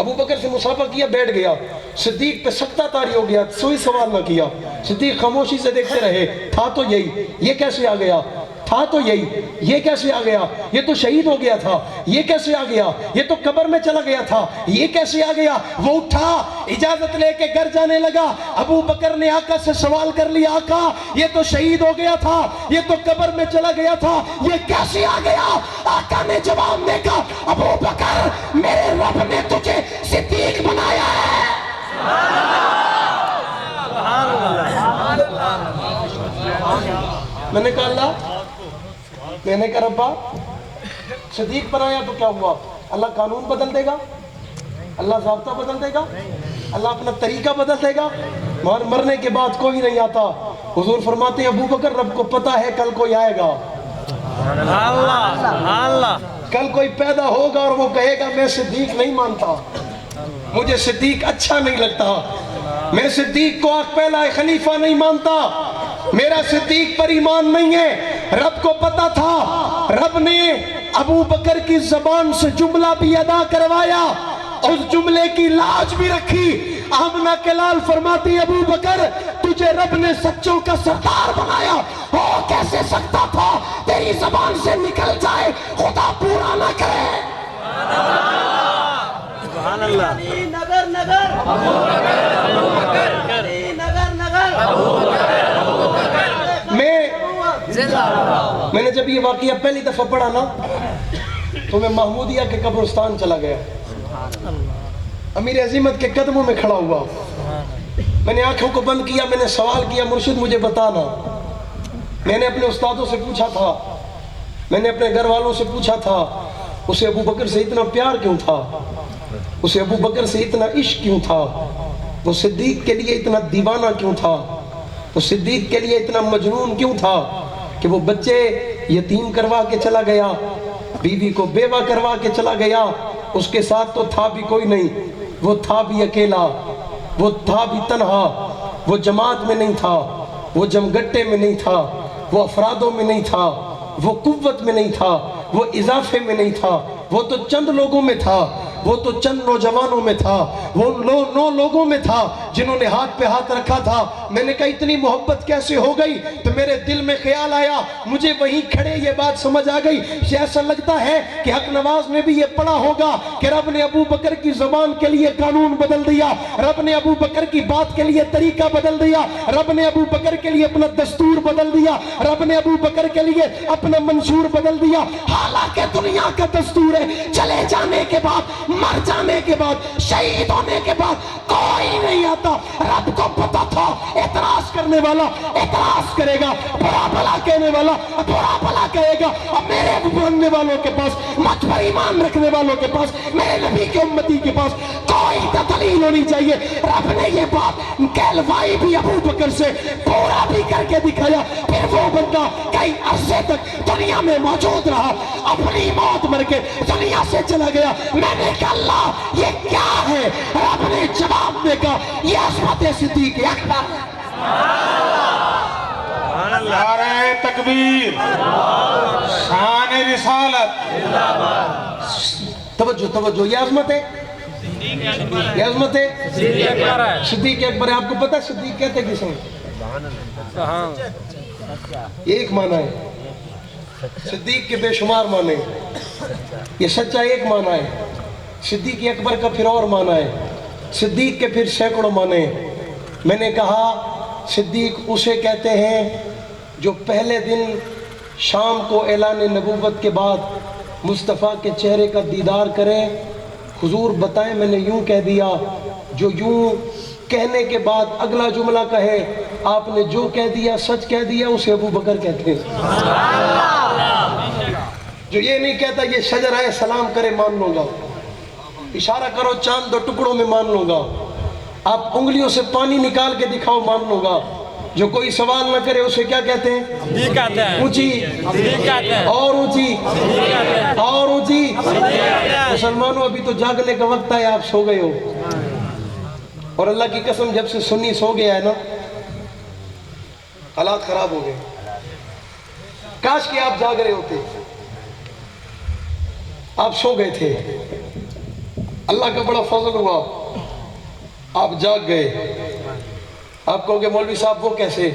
ابو بکر سے مصافحہ کیا, بیٹھ گیا. صدیق پہ سکتہ طاری ہو گیا, کوئی سوال نہ کیا. صدیق خاموشی سے دیکھتے رہے. تھا تو یہی, یہ کیسے آ گیا؟ تھا تو یہی, یہ کیسے آ گیا؟ یہ تو شہید ہو گیا تھا, یہ کیسے آ گیا؟ یہ تو قبر میں چلا گیا تھا, یہ کیسے آ گیا؟ وہ اٹھا, اجازت لے کے گھر جانے لگا. ابو بکر نے آقا سے سوال کر لیا, آقا یہ تو شہید ہو گیا تھا, یہ تو قبر میں چلا گیا تھا, یہ کیسے آ گیا؟ آقا نے جواب دے کہا, ابو بکر میرے رب نے تجھے صدیق بنایا ہے. میں نے کہا اللہ, میں نے کہا ربا صدیق بنایا تو کیا ہوا؟ اللہ قانون بدل دے گا, اللہ ضابطہ بدل دے گا, اللہ اپنا طریقہ بدل دے گا. مرنے کے بعد کوئی نہیں آتا. حضور فرماتے ہیں ابو بکر رب کو پتا ہے کل کوئی آئے گا, کل کوئی پیدا ہوگا اور وہ کہے گا میں صدیق نہیں مانتا, مجھے صدیق اچھا نہیں لگتا, میں صدیق کو پہلا خلیفہ نہیں مانتا, میرا صدیق پر ایمان نہیں ہے. رب کو پتا تھا, رب نے ابو بکر کی زبان سے جملہ بھی ادا کروایا, اس جملے کی لاج بھی رکھی. آمنہ کے لال فرماتی ابو بکر تجھے رب نے سچوں کا سردار بنایا, ہو کیسے سکتا تھا تیری زبان سے نکل جائے خدا پورا نہ کرے. سبحان اللہ. نگر نگر نگر نگر. میں نے جب یہ واقعہ پہلی دفعہ پڑھا نا تو میں محمودیہ کے قبرستان چلا گیا, امیر عظیمت کے قدموں میں کھڑا ہوا. میں نے آنکھوں کو بند کیا, میں نے سوال کیا مرشد مجھے بتانا. میں نے اپنے استادوں سے پوچھا تھا, میں نے اپنے گھر والوں سے پوچھا تھا اسے ابو بکر سے اتنا پیار کیوں تھا, اسے ابو بکر سے اتنا عشق کیوں تھا, وہ صدیق کے لیے اتنا دیوانہ کیوں تھا, وہ صدیق کے لیے اتنا مجنون کیوں تھا کہ وہ بچے یتیم کروا کے چلا گیا, بیوی کو بیوہ کروا کے چلا گیا. اس کے ساتھ تو تھا بھی کوئی نہیں, وہ تھا بھی اکیلا, وہ تھا بھی تنہا, وہ جماعت میں نہیں تھا, وہ جمگٹے میں نہیں تھا, وہ افرادوں میں نہیں تھا, وہ قوت میں نہیں تھا, وہ اضافے میں نہیں تھا, وہ تو چند لوگوں میں تھا, وہ تو چند نوجوانوں میں تھا, وہ 9 لوگوں میں تھا جنہوں نے ہاتھ پہ ہاتھ رکھا تھا. میں نے کہا اتنی محبت کیسے ہو گئی؟ تو میرے دل میں خیال آیا, مجھے وہیں کھڑے یہ بات سمجھ آ گئی. ایسا لگتا ہے کہ حق نواز نے بھی یہ پڑھا ہوگا کہ رب نے ابو بکر کی زبان کے لیے قانون بدل دیا, رب نے ابو بکر کی بات کے لیے طریقہ بدل دیا, رب نے ابو بکر کے لیے اپنا دستور بدل دیا, رب نے ابو بکر کے لیے اپنا منشور بدل دیا. حالانکہ دنیا کا دستور ہے چلے جانے کے بعد, مر جانے کے بعد, شہید ہونے کے بعد کوئی نہیں آتا. رب کو پتا تھا اعتراض کرنے والا اعتراض کرے گا, برا بھلا کہنے والا برا بھلا کہے گا. اب میرے ماننے والوں کے پاس, مجھ پر ایمان رکھنے والوں کے پاس, میرے نبی کے امتی کے پاس کوئی دلیل ہونی چاہیے. رب نے یہ بات کہلوائی بھی ابو بکر سے, پورا بھی کر کے دکھایا. پھر وہ بندہ کئی عرصے تک دنیا میں موجود رہا, اپنی موت مر کے دنیا سے چلا گیا. میں نے کہا اللہ یہ کیا ہے؟ رب نے جواب دے کہا یہ عظمت صدیق اکبر. نعرہ تکبیر, شان رسالت. توجہ توجہ, یہ عظمت ہے, یہ عظمت ہے صدیق اکبر ہے. آپ کو پتہ ہے صدیق کہتے کسے ہیں؟ یہ ایک معنی ہے, صدیق کے بے شمار معنی, یہ سچا ایک معنی ہے. صدیق اکبر کا پھر اور معنی ہے, صدیق کے پھر سینکڑوں معنی ہیں. میں نے کہا صدیق اسے کہتے ہیں جو پہلے دن شام کو اعلان نبوت کے بعد مصطفیٰ کے چہرے کا دیدار کریں. حضور بتائیں میں نے یوں کہہ دیا, جو یوں کہنے کے بعد اگلا جملہ کہے آپ نے جو کہہ دیا سچ کہہ دیا, اسے ابو بکر کہتے ہیں. جو یہ نہیں کہتا یہ شجر ہے سلام کرے مان لوں گا, اشارہ کرو چاند 2 ٹکڑوں میں مان لوں گا, آپ انگلیوں سے پانی نکال کے دکھاؤ مان لوں گا. جو کوئی سوال نہ کرے اسے کیا کہتے ہیں؟ اونچی اور اونچی اور اونچی. مسلمانوں ابھی تو جاگنے کا وقت ہے, آپ سو گئے ہو. اور اللہ کی قسم جب سے سنی سو گیا ہے نا حالات خراب ہو گئے. کاش کہ آپ جاگ رہے ہوتے, آپ سو گئے تھے. اللہ کا بڑا فضل ہوا، آپ جاگ گئے۔ آپ کہو گے مولوی صاحب وہ کیسے؟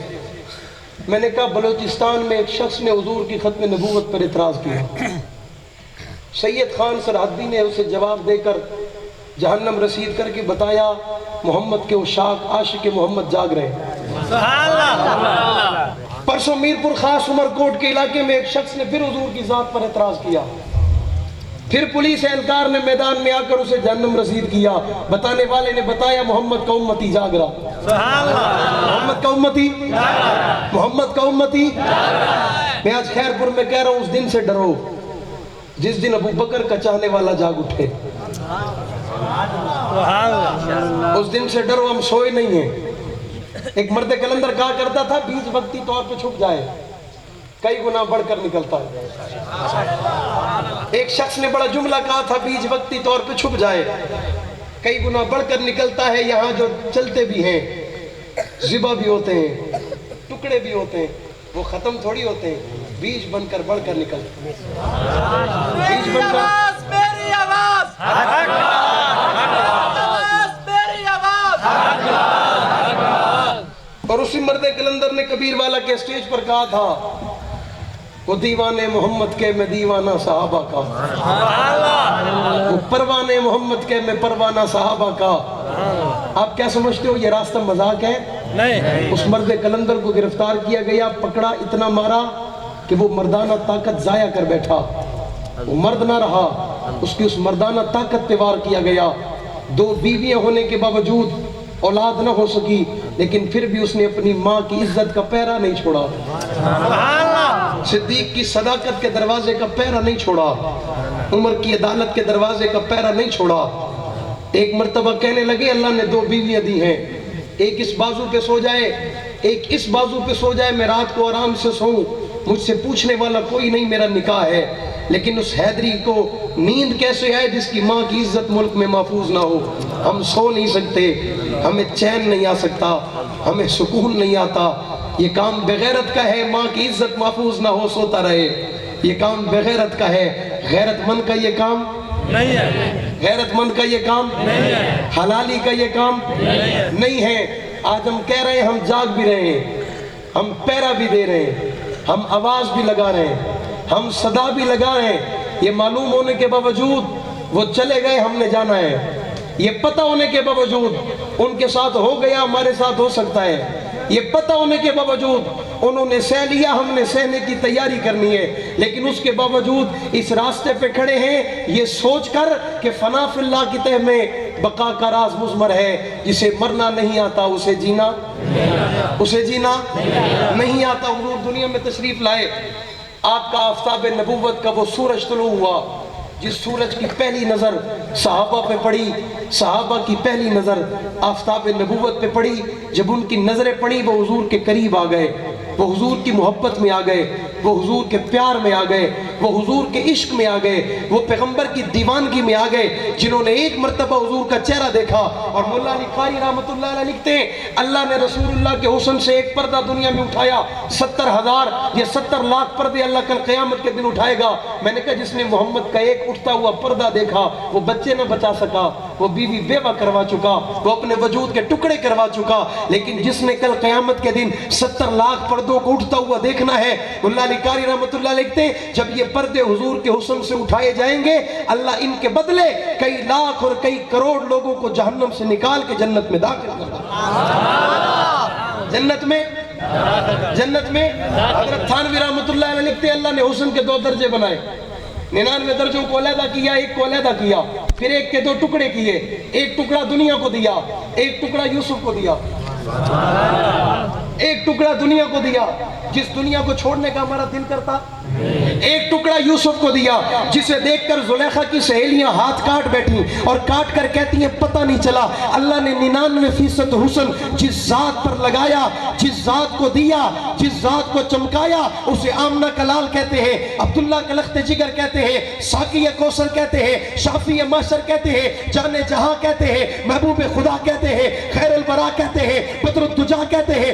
میں نے کہا بلوچستان میں ایک شخص نے حضور کی ختم نبوت پر اعتراض کیا، سید خان سرحدی نے اسے جواب دے کر جہنم رسید کر کے بتایا محمد کے عشاق عاشق محمد جاگ رہے۔ پرسوں میر پور خاص عمر کوٹ کے علاقے میں ایک شخص نے پھر حضور کی ذات پر اعتراض کیا، پھر پولیس اہلکار نے میدان میں آ کر اسے جہنم رسید کیا۔ بتانے والے نے بتایا محمد کا امتی جاگ رہا، محمد کا امتی، محمد کا امتی۔ میں آج خیر پور میں کہہ رہا ہوں اس دن سے ڈرو جس دن ابو بکر کا چاہنے والا جاگ اٹھے، اس دن سے ڈرو، ہم سوئے نہیں ہیں۔ ایک مرد کلندر کہا کرتا تھا بیج وقتی طور پہ چھپ جائے کئی گنا بڑھ کر نکلتا ہے۔ ایک شخص نے بڑا جملہ کہا تھا بیج وقتی طور پہ چھپ جائے کئی گنا بڑھ کر نکلتا ہے۔ یہاں جو چلتے بھی ہیں ذبح بھی ہوتے ہیں ٹکڑے بھی ہوتے ہیں، وہ ختم تھوڑی ہوتے ہیں، بیج بن کر بڑھ کر نکلتے ہیں، بیج بن کر۔ میری آواز، میری آواز۔ اور اسی مرد کلندر نے کبیر والا کے اسٹیج پر کہا تھا وہ دیوانے محمد کے میں دیوانہ صحابہ کا، وہ پروانے محمد کے میں پروانہ صحابہ کا۔ آپ کیا سمجھتے ہو یہ راستہ مذاق ہے؟ نہیں، اس مرد کلندر کو گرفتار کیا گیا، پکڑا، اتنا مارا کہ وہ مردانہ طاقت ضائع کر بیٹھا، وہ مرد نہ رہا، اس کی اس مردانہ طاقت پہ وار کیا گیا۔ 2 بیویاں ہونے کے باوجود اولاد نہ ہو سکی، لیکن پھر بھی اس نے اپنی ماں کی عزت کا پہرا نہیں چھوڑا، صدیق کی صداقت کے دروازے کا پہرا نہیں چھوڑا، عمر کی عدالت کے دروازے کا پہرا نہیں چھوڑا۔ ایک مرتبہ کہنے لگے اللہ نے 2 بیویاں دی ہیں، ایک اس بازو پہ سو جائے ایک اس بازو پہ سو جائے، میں رات کو آرام سے سوؤں، مجھ سے پوچھنے والا کوئی نہیں، میرا نکاح ہے۔ لیکن اس حیدری کو نیند کیسے آئے جس کی ماں کی عزت ملک میں محفوظ نہ ہو؟ ہم سو نہیں سکتے، ہمیں چین نہیں آ سکتا، ہمیں سکون نہیں آتا۔ یہ کام بغیرت کا ہے، ماں کی عزت محفوظ نہ ہو سوتا رہے، یہ کام بغیرت کا ہے۔ غیرت مند کا یہ کام نہیں ہے، غیرت مند کا یہ کام نہیں ہے، حلالی کا یہ کام نہیں ہے۔ آج ہم کہہ رہے ہیں، ہم جاگ بھی رہے ہیں، ہم پیرا بھی دے رہے ہیں، ہم آواز بھی لگا رہے ہیں، ہم صدا بھی لگا رہے ہیں۔ یہ معلوم ہونے کے باوجود وہ چلے گئے، ہم نے جانا ہے۔ یہ پتہ ہونے کے باوجود ان کے ساتھ ہو گیا، ہمارے ساتھ ہو سکتا ہے۔ یہ پتہ ہونے کے باوجود انہوں نے سہ لیا، ہم نے سہنے کی تیاری کرنی ہے۔ لیکن اس کے باوجود اس راستے پہ کھڑے ہیں یہ سوچ کر کہ فنا فی اللہ کی تہ میں بقا کا راز مضمر ہے، جسے مرنا نہیں آتا اسے جینا نہیں آتا۔ حضور دنیا میں تشریف لائے، آپ کا آفتاب نبوت کا وہ سورج طلوع ہوا، جس سورج کی پہلی نظر صحابہ پہ پڑی، صحابہ کی پہلی نظر آفتاب نبوت پہ پڑی۔ جب ان کی نظریں پڑی وہ حضور کے قریب آ گئے، وہ حضور کی محبت میں آ گئے، وہ حضور کے پیار میں آ گئے، وہ حضور کے عشق میں آ گئے، وہ پیغمبر کی دیوانگی میں آ گئے۔ جنہوں نے ایک مرتبہ حضور کا چہرہ دیکھا، اور مولا علی قاری رحمۃ اللہ علیہ لکھتے ہیں اللہ نے رسول اللہ کے حسن سے ایک پردہ دنیا میں اٹھایا، 70,000 یا 70 لاکھ پردے اللہ کل قیامت کے دن اٹھائے گا۔ میں نے کہا جس نے محمد کا ایک اٹھتا ہوا پردہ دیکھا وہ بچے نہ بچا سکا، وہ بیوی بیوہ کروا چکا، وہ اپنے وجود کے ٹکڑے کروا چکا، لیکن جس نے کل قیامت کے دن 70 لاکھ پردوں کو اٹھتا ہوا دیکھنا ہے، اللہ علی قاری رحمۃ اللہ لکھتے ہیں جب یہ پردے حضور کے حسن سے اٹھائے جائیں گے اللہ ان کے بدلے کئی لاکھ اور کئی کروڑ لوگوں کو جہنم سے نکال کے جنت میں داخل کرتا ہے۔ جنت میں حضرت تھانوی رحمۃ اللہ علیہ لکھتے ہیں اللہ نے حسن کے 2 درجے بنائے، 99 درجوں کو علیحدہ کیا، ایک کو علیحدہ کیا، پھر ایک کے 2 ٹکڑے کیے، ایک ٹکڑا دنیا کو دیا، ایک ٹکڑا یوسف کو دیا، ایک ٹکڑا دنیا کو دیا جس دنیا کو چھوڑنے کا ہمارا دل کرتا، ایک ٹکڑا یوسف کو دیا جسے دیکھ کر زلیخا کی سہیلیاں ہاتھ کاٹ بیٹھی اور کاٹ کر کہتی ہیں پتہ نہیں چلا۔ اللہ نے 99% حسن جس ذات پر لگایا، جس ذات کو دیا، جس ذات کو چمکایا، اسے آمنہ کلال کہتے ہیں، عبداللہ کلخت جگر کہتے ہیں، ساقی کوثر کہتے ہیں، شافی محشر کہتے ہیں، جان جہاں کہتے ہیں، محبوب خدا کہتے ہیں، خیر البرا کہتے ہیں، بدر الدجا کہتے ہیں،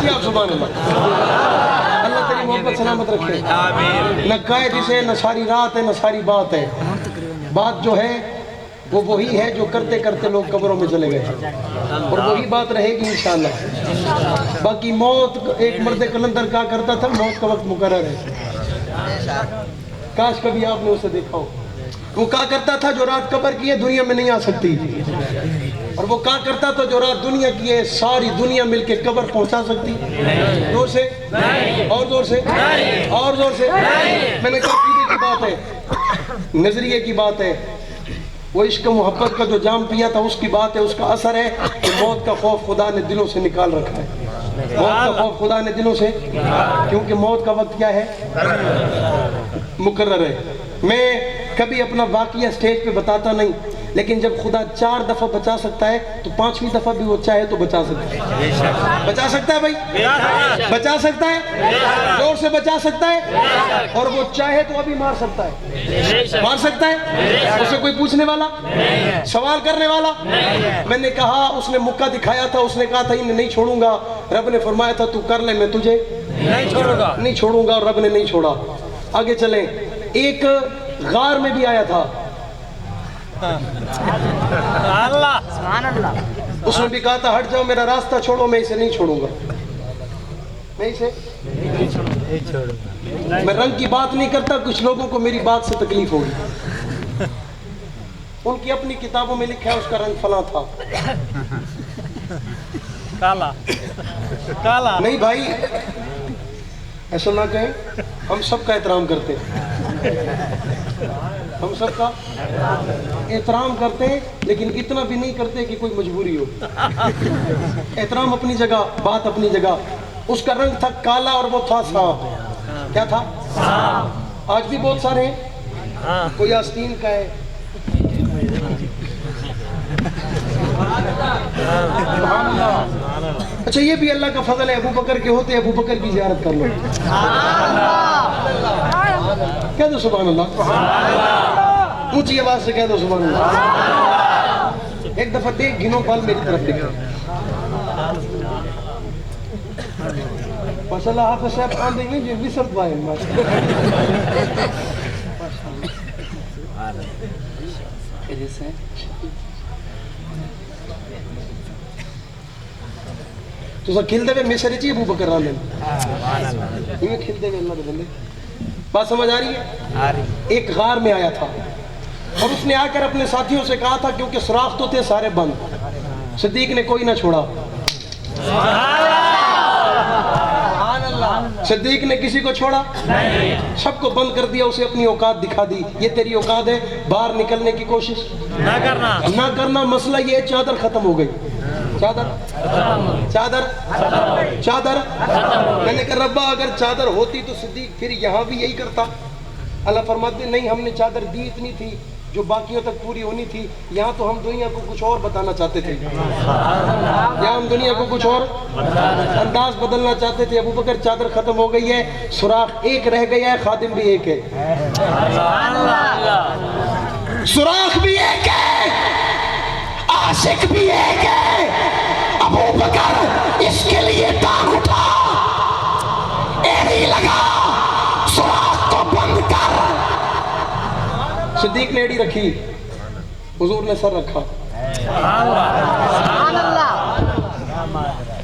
جی آپ سبحان اللہ اللہ تیری محبت سلامت رکھے نہ قید اسے نہ ساری رات ہے نہ ساری بات ہے بات جو ہے وہ وہی ہے جو کرتے کرتے لوگ قبروں میں چلے گئے اور وہی بات رہے گی انشاءاللہ باقی موت ایک مرد کلندر کہا کرتا تھا موت کا وقت مقرر ہے کاش کبھی آپ نے اسے دیکھا ہو وہ کہا کرتا تھا جو رات قبر کی ہے دنیا میں نہیں آ سکتی اور وہ کہا کرتا تھا جو رات دنیا کی ہے ساری دنیا مل کے قبر پہنچا سکتی زور سے اور زور سے اور زور سے میں نے کہا عقیدے کی بات ہے نظریے کی بات ہے وہ عشق محبت کا جو جام پیا تھا اس کی بات ہے اس کا اثر ہے کہ موت کا خوف خدا نے دلوں سے نکال رکھا ہے موت کا خوف خدا نے دلوں سے کیونکہ موت کا وقت کیا ہے مقرر ہے میں کبھی اپنا واقعہ سٹیج پہ بتاتا نہیں لیکن جب خدا 4 دفعہ بچا سکتا ہے تو 5ویں دفعہ بھی وہ چاہے تو بچا سکتا ہے بچا سکتا ہے بھائی بچا سکتا ہے زور سے بچا سکتا ہے اور وہ چاہے تو ابھی مار سکتا ہے مار سکتا ہے اسے کوئی پوچھنے والا سوال کرنے والا میں نے کہا اس نے مکہ دکھایا تھا اس نے کہا تھا انہیں نہیں چھوڑوں گا رب نے فرمایا تھا تو کر لے میں تجھے نہیں چھوڑوں گا اور رب نے نہیں چھوڑا آگے چلیں ایک غار میں بھی آیا تھا اس نے بھی کہا تھا ہٹ جاؤ میرا راستہ چھوڑو میں اسے نہیں چھوڑوں گا میں اسے میں رنگ کی بات نہیں کرتا کچھ لوگوں کو میری بات سے تکلیف ہوگی ان کی اپنی کتابوں میں لکھا ہے اس کا رنگ فلاں تھا کالا نہیں بھائی ایسا نہ کہیں ہم سب کا احترام کرتے ہم سب کا احترام کرتے ہیں لیکن اتنا بھی نہیں کرتے کہ کوئی مجبوری ہو احترام اپنی جگہ بات اپنی جگہ اس کا رنگ تھا کالا اور وہ تھا سانپ کیا تھا آج بھی بہت سارے ہیں کوئی آستین کا ہے اچھا یہ بھی اللہ کا فضل ہے ابو بکر کے ہوتے ابو بکر کی زیارت کر لو کہہ دو سبحان اللہ اونچی آواز سے کہہ دو سبحان اللہ ایک دفعہ دیکھ گنو پل میری طرف دکھا ماشاء اللہ حافظ صاحب آن دیں گے جو بھی سب بھائی تو سر کھل دے میں میسر چی ابو بکر رہا لیں کھل دے میں اللہ دے بندے بات سمجھ آ رہی ہے ایک غار میں آیا تھا اور اس نے آ کر اپنے ساتھیوں سے کہا تھا کیونکہ سوراخ تو تھے سارے بند صدیق نے کوئی نہ چھوڑا صدیق نے کسی کو چھوڑا سب کو بند کر دیا اسے اپنی اوقات دکھا دی یہ تیری اوقات ہے باہر نکلنے کی کوشش نہ کرنا مسئلہ یہ چادر ختم ہو گئی چادر میں نے کہا ربا اگر چادر ہوتی تو صدیق پھر یہاں بھی یہی کرتا اللہ فرماتے نہیں ہم نے چادر دی اتنی تھی جو باقیوں تک پوری ہونی تھی یہاں تو ہم دنیا کو کچھ اور بتانا چاہتے تھے یہاں ہم دنیا کو کچھ اور انداز بدلنا چاہتے تھے ابو بکر چادر ختم ہو گئی ہے سوراخ ایک رہ گیا ہے خادم بھی ایک ہے سوراخ بھی ایک ہے عاشق بھی ایک ہے ابو بکر اس کے لیے ٹانگ اٹھا ایڑی لگا سوراخ کو بند کر صدیق نے ایڑی رکھی حضور نے سر رکھا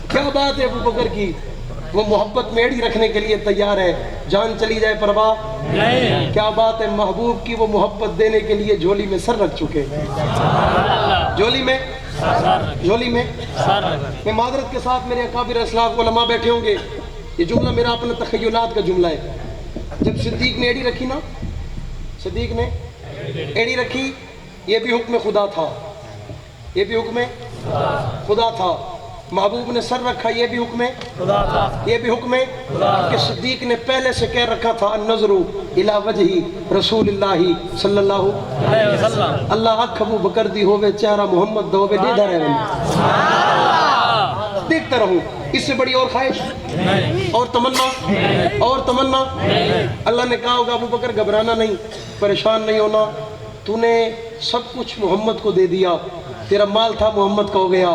کیا بات ہے ابو بکر کی وہ محبت میں ایڑی رکھنے کے لیے تیار ہے جان چلی جائے پرواہ کیا بات ہے محبوب کی وہ محبت دینے کے لیے جھولی میں سر رکھ چکے جھولی میں میں معذرت کے ساتھ میرے اکابر اسلاف علماء بیٹھے ہوں گے یہ جملہ میرا اپنے تخیلات کا جملہ ہے جب صدیق نے ایڑی رکھی نا صدیق نے ایڑی رکھی یہ بھی حکم خدا تھا یہ بھی حکم خدا تھا محبوب نے سر رکھا یہ بھی حکم خدا تھا یہ بھی حکم کہ صدیق نے پہلے سے کہہ رکھا تھا النظر الی وجہ رسول اللہ صلی اللہ علیہ وسلم اللہ اکھ ابو بکر دی ہوئے چہرہ محمد دو بے دیدہ رہے دیکھتا رہوں اس سے بڑی اور خواہش اور تمنا اللہ نے کہا ہوگا ابو بکر گھبرانا نہیں پریشان نہیں ہونا تو نے سب کچھ محمد کو دے دیا تیرا مال تھا محمد کا ہو گیا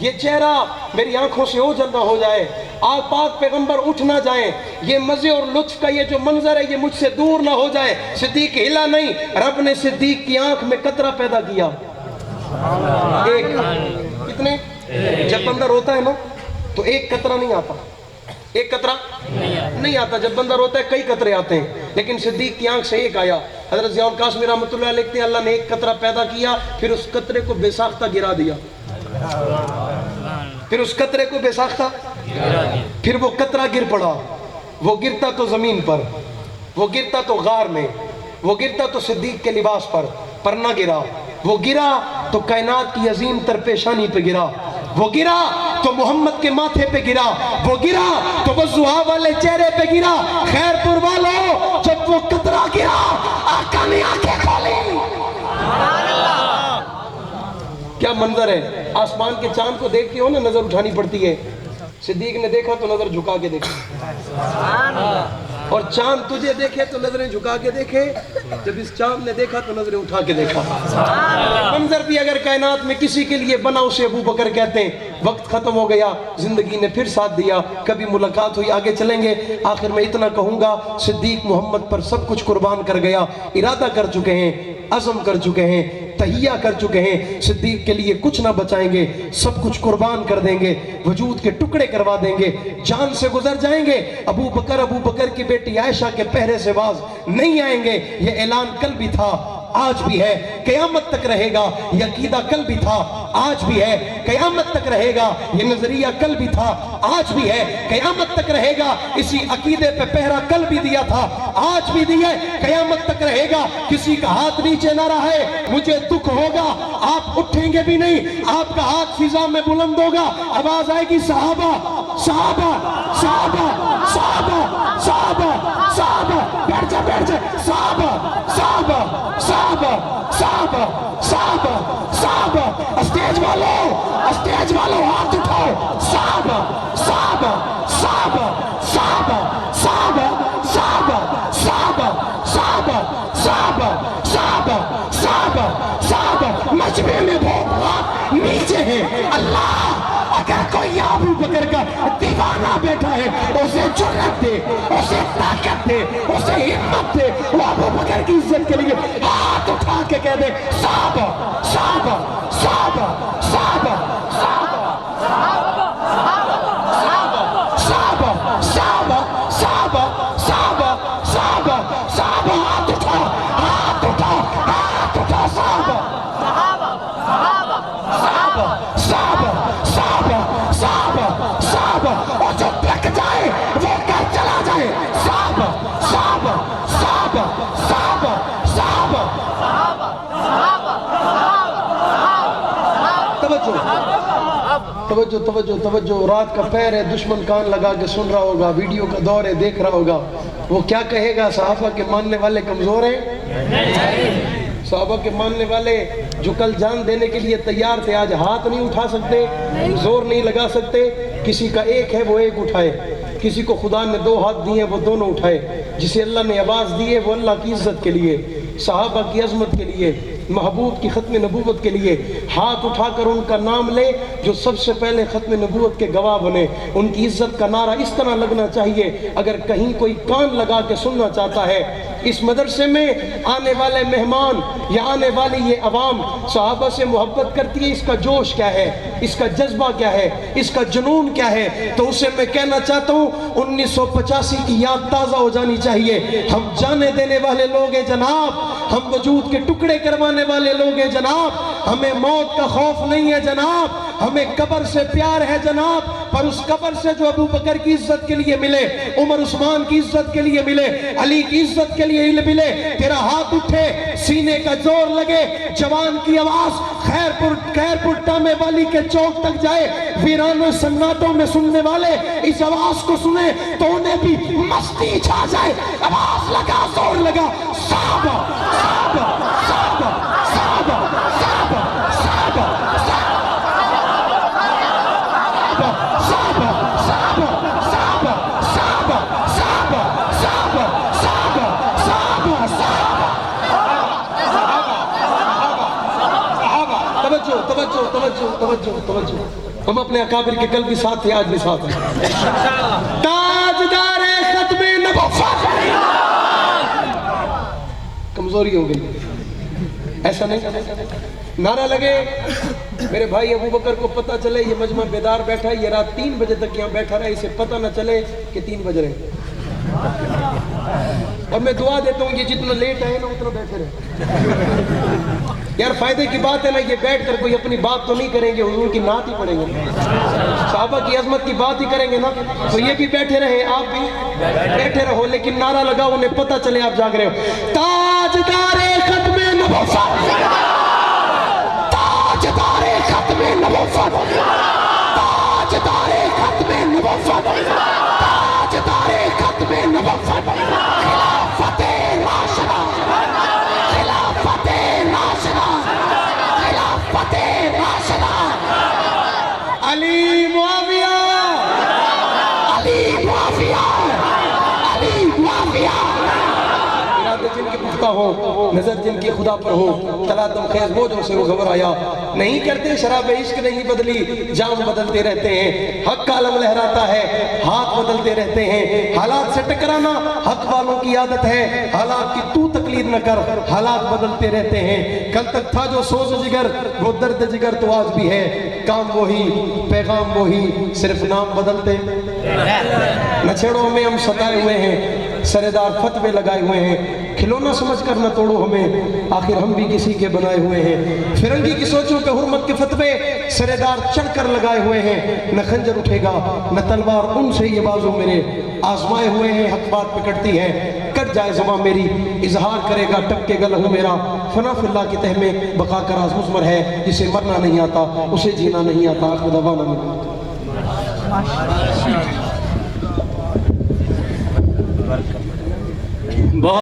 یہ چہرہ میری آنکھوں سے اوجھل نہ ہو جائے، آج پاک پیغمبر اٹھ نہ جائیں، یہ مزے اور لطف کا یہ جو منظر ہے یہ مجھ سے دور نہ ہو جائے۔ صدیق ہلا نہیں، رب نے صدیق کی آنکھ میں قطرہ پیدا کیا، ایک، کتنے؟ جب بندہ روتا ہے نا تو ایک قطرہ نہیں آتا، ایک قطرہ نہیں آتا، جب بندہ روتا ہے کئی قطرے آتے ہیں، لیکن صدیق کی آنکھ سے ایک آیا۔ حضرت ضیاء القاسمی رحمۃ اللہ لکھتے ہیں اللہ نے ایک قطرہ پیدا کیا، پھر اس قطرے کو بے ساختہ گرا دیا، پھر اس قطرے کو بے ساختہ، پھر وہ قطرہ گر پڑا، وہ گرتا تو زمین پر، وہ گرتا تو غار میں، وہ گرتا تو صدیق کے لباس پر نہ گرا، وہ گرا تو کائنات کی عظیم تر پیشانی پہ گرا، وہ گرا تو محمد کے ماتھے پہ گرا، وہ گرا تو وضحا والے چہرے پہ گرا۔ خیر پور والوں، جب وہ قطرہ گرا آقا نے آنکھیں کھولی۔ کیا منظر ہے، آسمان کے چاند کو دیکھتے ہو نا نظر اٹھانی پڑتی ہے، صدیق نے دیکھا تو نظر جھکا کے دیکھا، اور چاند تجھے دیکھے تو نظریں جھکا کے دیکھے، جب اس چاند نے دیکھا تو نظریں اٹھا کے دیکھا۔ منظر بھی اگر کائنات میں کسی کے لیے بنا اسے ابو بکر کہتے ہیں۔ وقت ختم ہو گیا، زندگی نے پھر ساتھ دیا، کبھی ملاقات ہوئی، آگے چلیں گے۔ آخر میں اتنا کہوں گا، صدیق محمد پر سب کچھ قربان کر گیا، ارادہ کر چکے ہیں، عزم کر چکے ہیں، تہیہ کر چکے ہیں، صدیق کے لیے کچھ نہ بچائیں گے، سب کچھ قربان کر دیں گے، وجود کے ٹکڑے کروا دیں گے، جان سے گزر جائیں گے۔ ابو بکر کی بیٹی عائشہ کے پہرے سے باز نہیں آئیں گے، یہ اعلان کل بھی تھا، آج بھی ہے، قیامت تک رہے گا۔ یہ عقیدہ کل بھی تھا، آج بھی ہے، قیامت تک رہے گا۔ یہ نظریہ کل بھی تھا، آج بھی ہے، قیامت تک رہے گا۔ اسی عقیدے پہ پہرا کل بھی دیا تھا، آج بھی دیا، قیامت تک رہے گا۔ کسی کا ہاتھ نیچے نہ رہے، مجھے دکھ ہوگا، آپ اٹھیں گے بھی نہیں، آپ کا ہاتھ فضا میں بلند ہوگا، آواز آئے گی صحابہ صحابہ صحابہ صحابہ صحابہ صحابہ، بیٹھ جا بیٹھ جا، صحابہ صحابہ صحابہ صحابہ صحابہ صحابہ، اسٹیج والوں ہاتھ اٹھاؤ، صحابہ صحابہ صحابہ صحابہ صحابہ صحابہ صحابہ صحابہ صحابہ صحابہ صحابہ صحابہ، مجمع میں بہت ہاتھ نیچے ہیں۔ اللہ، اگر کوئی ابو بکر کا دیوانہ بیٹھا ہے، اسے جرأت دے، اسے طاقت دے، اسے ہمت دے، وہ ابو بکر کی عزت کے لیے ہاتھ اٹھا کے کہہ دے صحابہ صحابہ صحابہ صحابہ صحابہ صحابہ صحابہ صحابہ صحابہ صحابہ صحابہ، ہاتھ اٹھا ہاتھ اٹھا ہاتھ اٹھا، صحابہ صحابہ صحابہ صحابہ صحابہ صحابہ، اور جو تھک جائے وہ گھر چلا جائے، صحابہ صحابہ صحابہ صحابہ صحابہ۔ توجہ توجہ توجہ، رات کا پیر ہے، دشمن کان لگا کے سن رہا ہوگا، ویڈیو کا دور ہے، دیکھ رہا ہوگا، وہ کیا کہے گا؟ صحابہ کے ماننے والے کمزور ہیں؟ صحابہ کے ماننے والے جو کل جان دینے کے لیے تیار تھے، آج ہاتھ نہیں اٹھا سکتے، زور نہیں لگا سکتے؟ کسی کا ایک ہے وہ ایک اٹھائے، کسی کو خدا نے دو ہاتھ دیے وہ دونوں اٹھائے، جسے اللہ نے آواز دی ہے وہ اللہ کی عزت کے لیے، صحابہ کی عظمت کے لیے، محبوب کی ختم نبوت کے لیے ہاتھ اٹھا کر ان کا نام لے جو سب سے پہلے ختم نبوت کے گواہ بنے۔ ان کی عزت کا نعرہ اس طرح لگنا چاہیے، اگر کہیں کوئی کان لگا کے سننا چاہتا ہے، اس مدرسے میں آنے والے مہمان یا آنے والی یہ عوام صحابہ سے محبت کرتی ہے، اس کا جوش کیا ہے، اس کا جذبہ کیا ہے، اس کا جنون کیا ہے؟ تو اسے میں کہنا چاہتا ہوں 1985 کی یاد تازہ ہو جانی چاہیے۔ ہم جانے دینے والے لوگ ہیں جناب، ہم وجود کے ٹکڑے کروانے والے لوگ ہیں جناب، ہمیں موت کا خوف نہیں ہے جناب، ہمیں قبر سے پیار ہے جناب، پر اس قبر سے جو ابو بکر کی عزت کے لیے ملے، عمر عثمان کی عزت کے لیے ملے، علی کی عزت کے لیے ملے، تیرا ہاتھ اٹھے، سینے کا زور لگے، جوان کی آواز خیر پور ٹامے والی کے چوک تک جائے، ویرانوں سناتوں میں سننے والے اس آواز کو سنیں تو انہیں بھی مستی چھا جائے۔ آواز لگا، زور لگا، صحابہ صحابہ صحابہ صحابہ صحابہ صحابہ توجہ توجہ توجہ توجہ توجہ۔ ہم اپنے اکابر کے کل بھی ساتھ تھے، آج بھی ساتھ ہیں. تاجدار ختم نبوت. کمزوری ہو گئی، ایسا نہیں. نعرہ لگے. میرے بھائی ابو بکر کو پتہ چلے یہ مجمع بیدار بیٹھا ہے، یہ رات 3 بجے تک یہاں بیٹھا رہا ہے، اسے پتہ نہ چلے کہ 3 بج رہے. اور میں دعا دیتا ہوں یہ جتنا لیٹ آئے نا اتنا بیٹھے رہے. یار فائدے کی بات ہے نا، یہ بیٹھ کر کوئی اپنی بات تو نہیں کریں گے، حضور کی نعت ہی پڑھیں گے، صحابہ کی عظمت کی بات ہی کریں گے نا. تو یہ بھی بیٹھے رہے، آپ بھی بیٹھے رہو، لیکن نعرہ لگاؤ انہیں پتہ چلے آپ جاگ رہے ہو. تاجدار ختم نبوت، تاجدار ختم نبوت، تاجدار ختم نبوت، تاجدار ختم نبوت، خلافت راشدہ، خلافت راشدہ، خلافت راشدہ. علی معاویہ، علی معاویہ، علی معاویہ. ارادے جن کے پختہ ہو، نظر جن کی خدا پر ہو، تلادم خیز موجوں سے وہ گھبرایا نہیں کرتے. شراب عشق نہیں بدلی، جام بدلتے رہتے ہیں. حق کا علم لہراتا ہے، ہاتھ بدلتے رہتے ہیں. حالات سے ٹکرانا حق والوں کی عادت ہے، حالات کی تو تقلید نہ کر، حالات بدلتے رہتے ہیں. کل تک تھا جو سوز جگر، وہ درد جگر تو آج بھی ہے. کام وہی، پیغام وہی، صرف نام بدلتے. نہ چھیڑو ہمیں، ہم ستائے ہوئے ہیں، سردار فتوے لگائے ہوئے ہیں. کھلونا سمجھ کر نہ توڑو ہمیں، آخر ہم بھی کسی کے بنائے ہوئے ہیں. فرنگی کی سوچوں پہ حرمت کے فتوے سردار چڑھ کر لگائے ہوئے ہیں. نہ خنجر اٹھے گا نہ تلوار ان سے یہ بازو میرے آزمائے ہوئے ہیں. حق بات پہ کٹتی ہے، کٹ جائے زبان میری، اظہار کرے گا ٹپکے گا لہو میرا. فنا فی اللہ کی تہ میں بقا کا راز مضمر ہے، جسے مرنا نہیں آتا اسے جینا نہیں آتا. آخر دعوانا.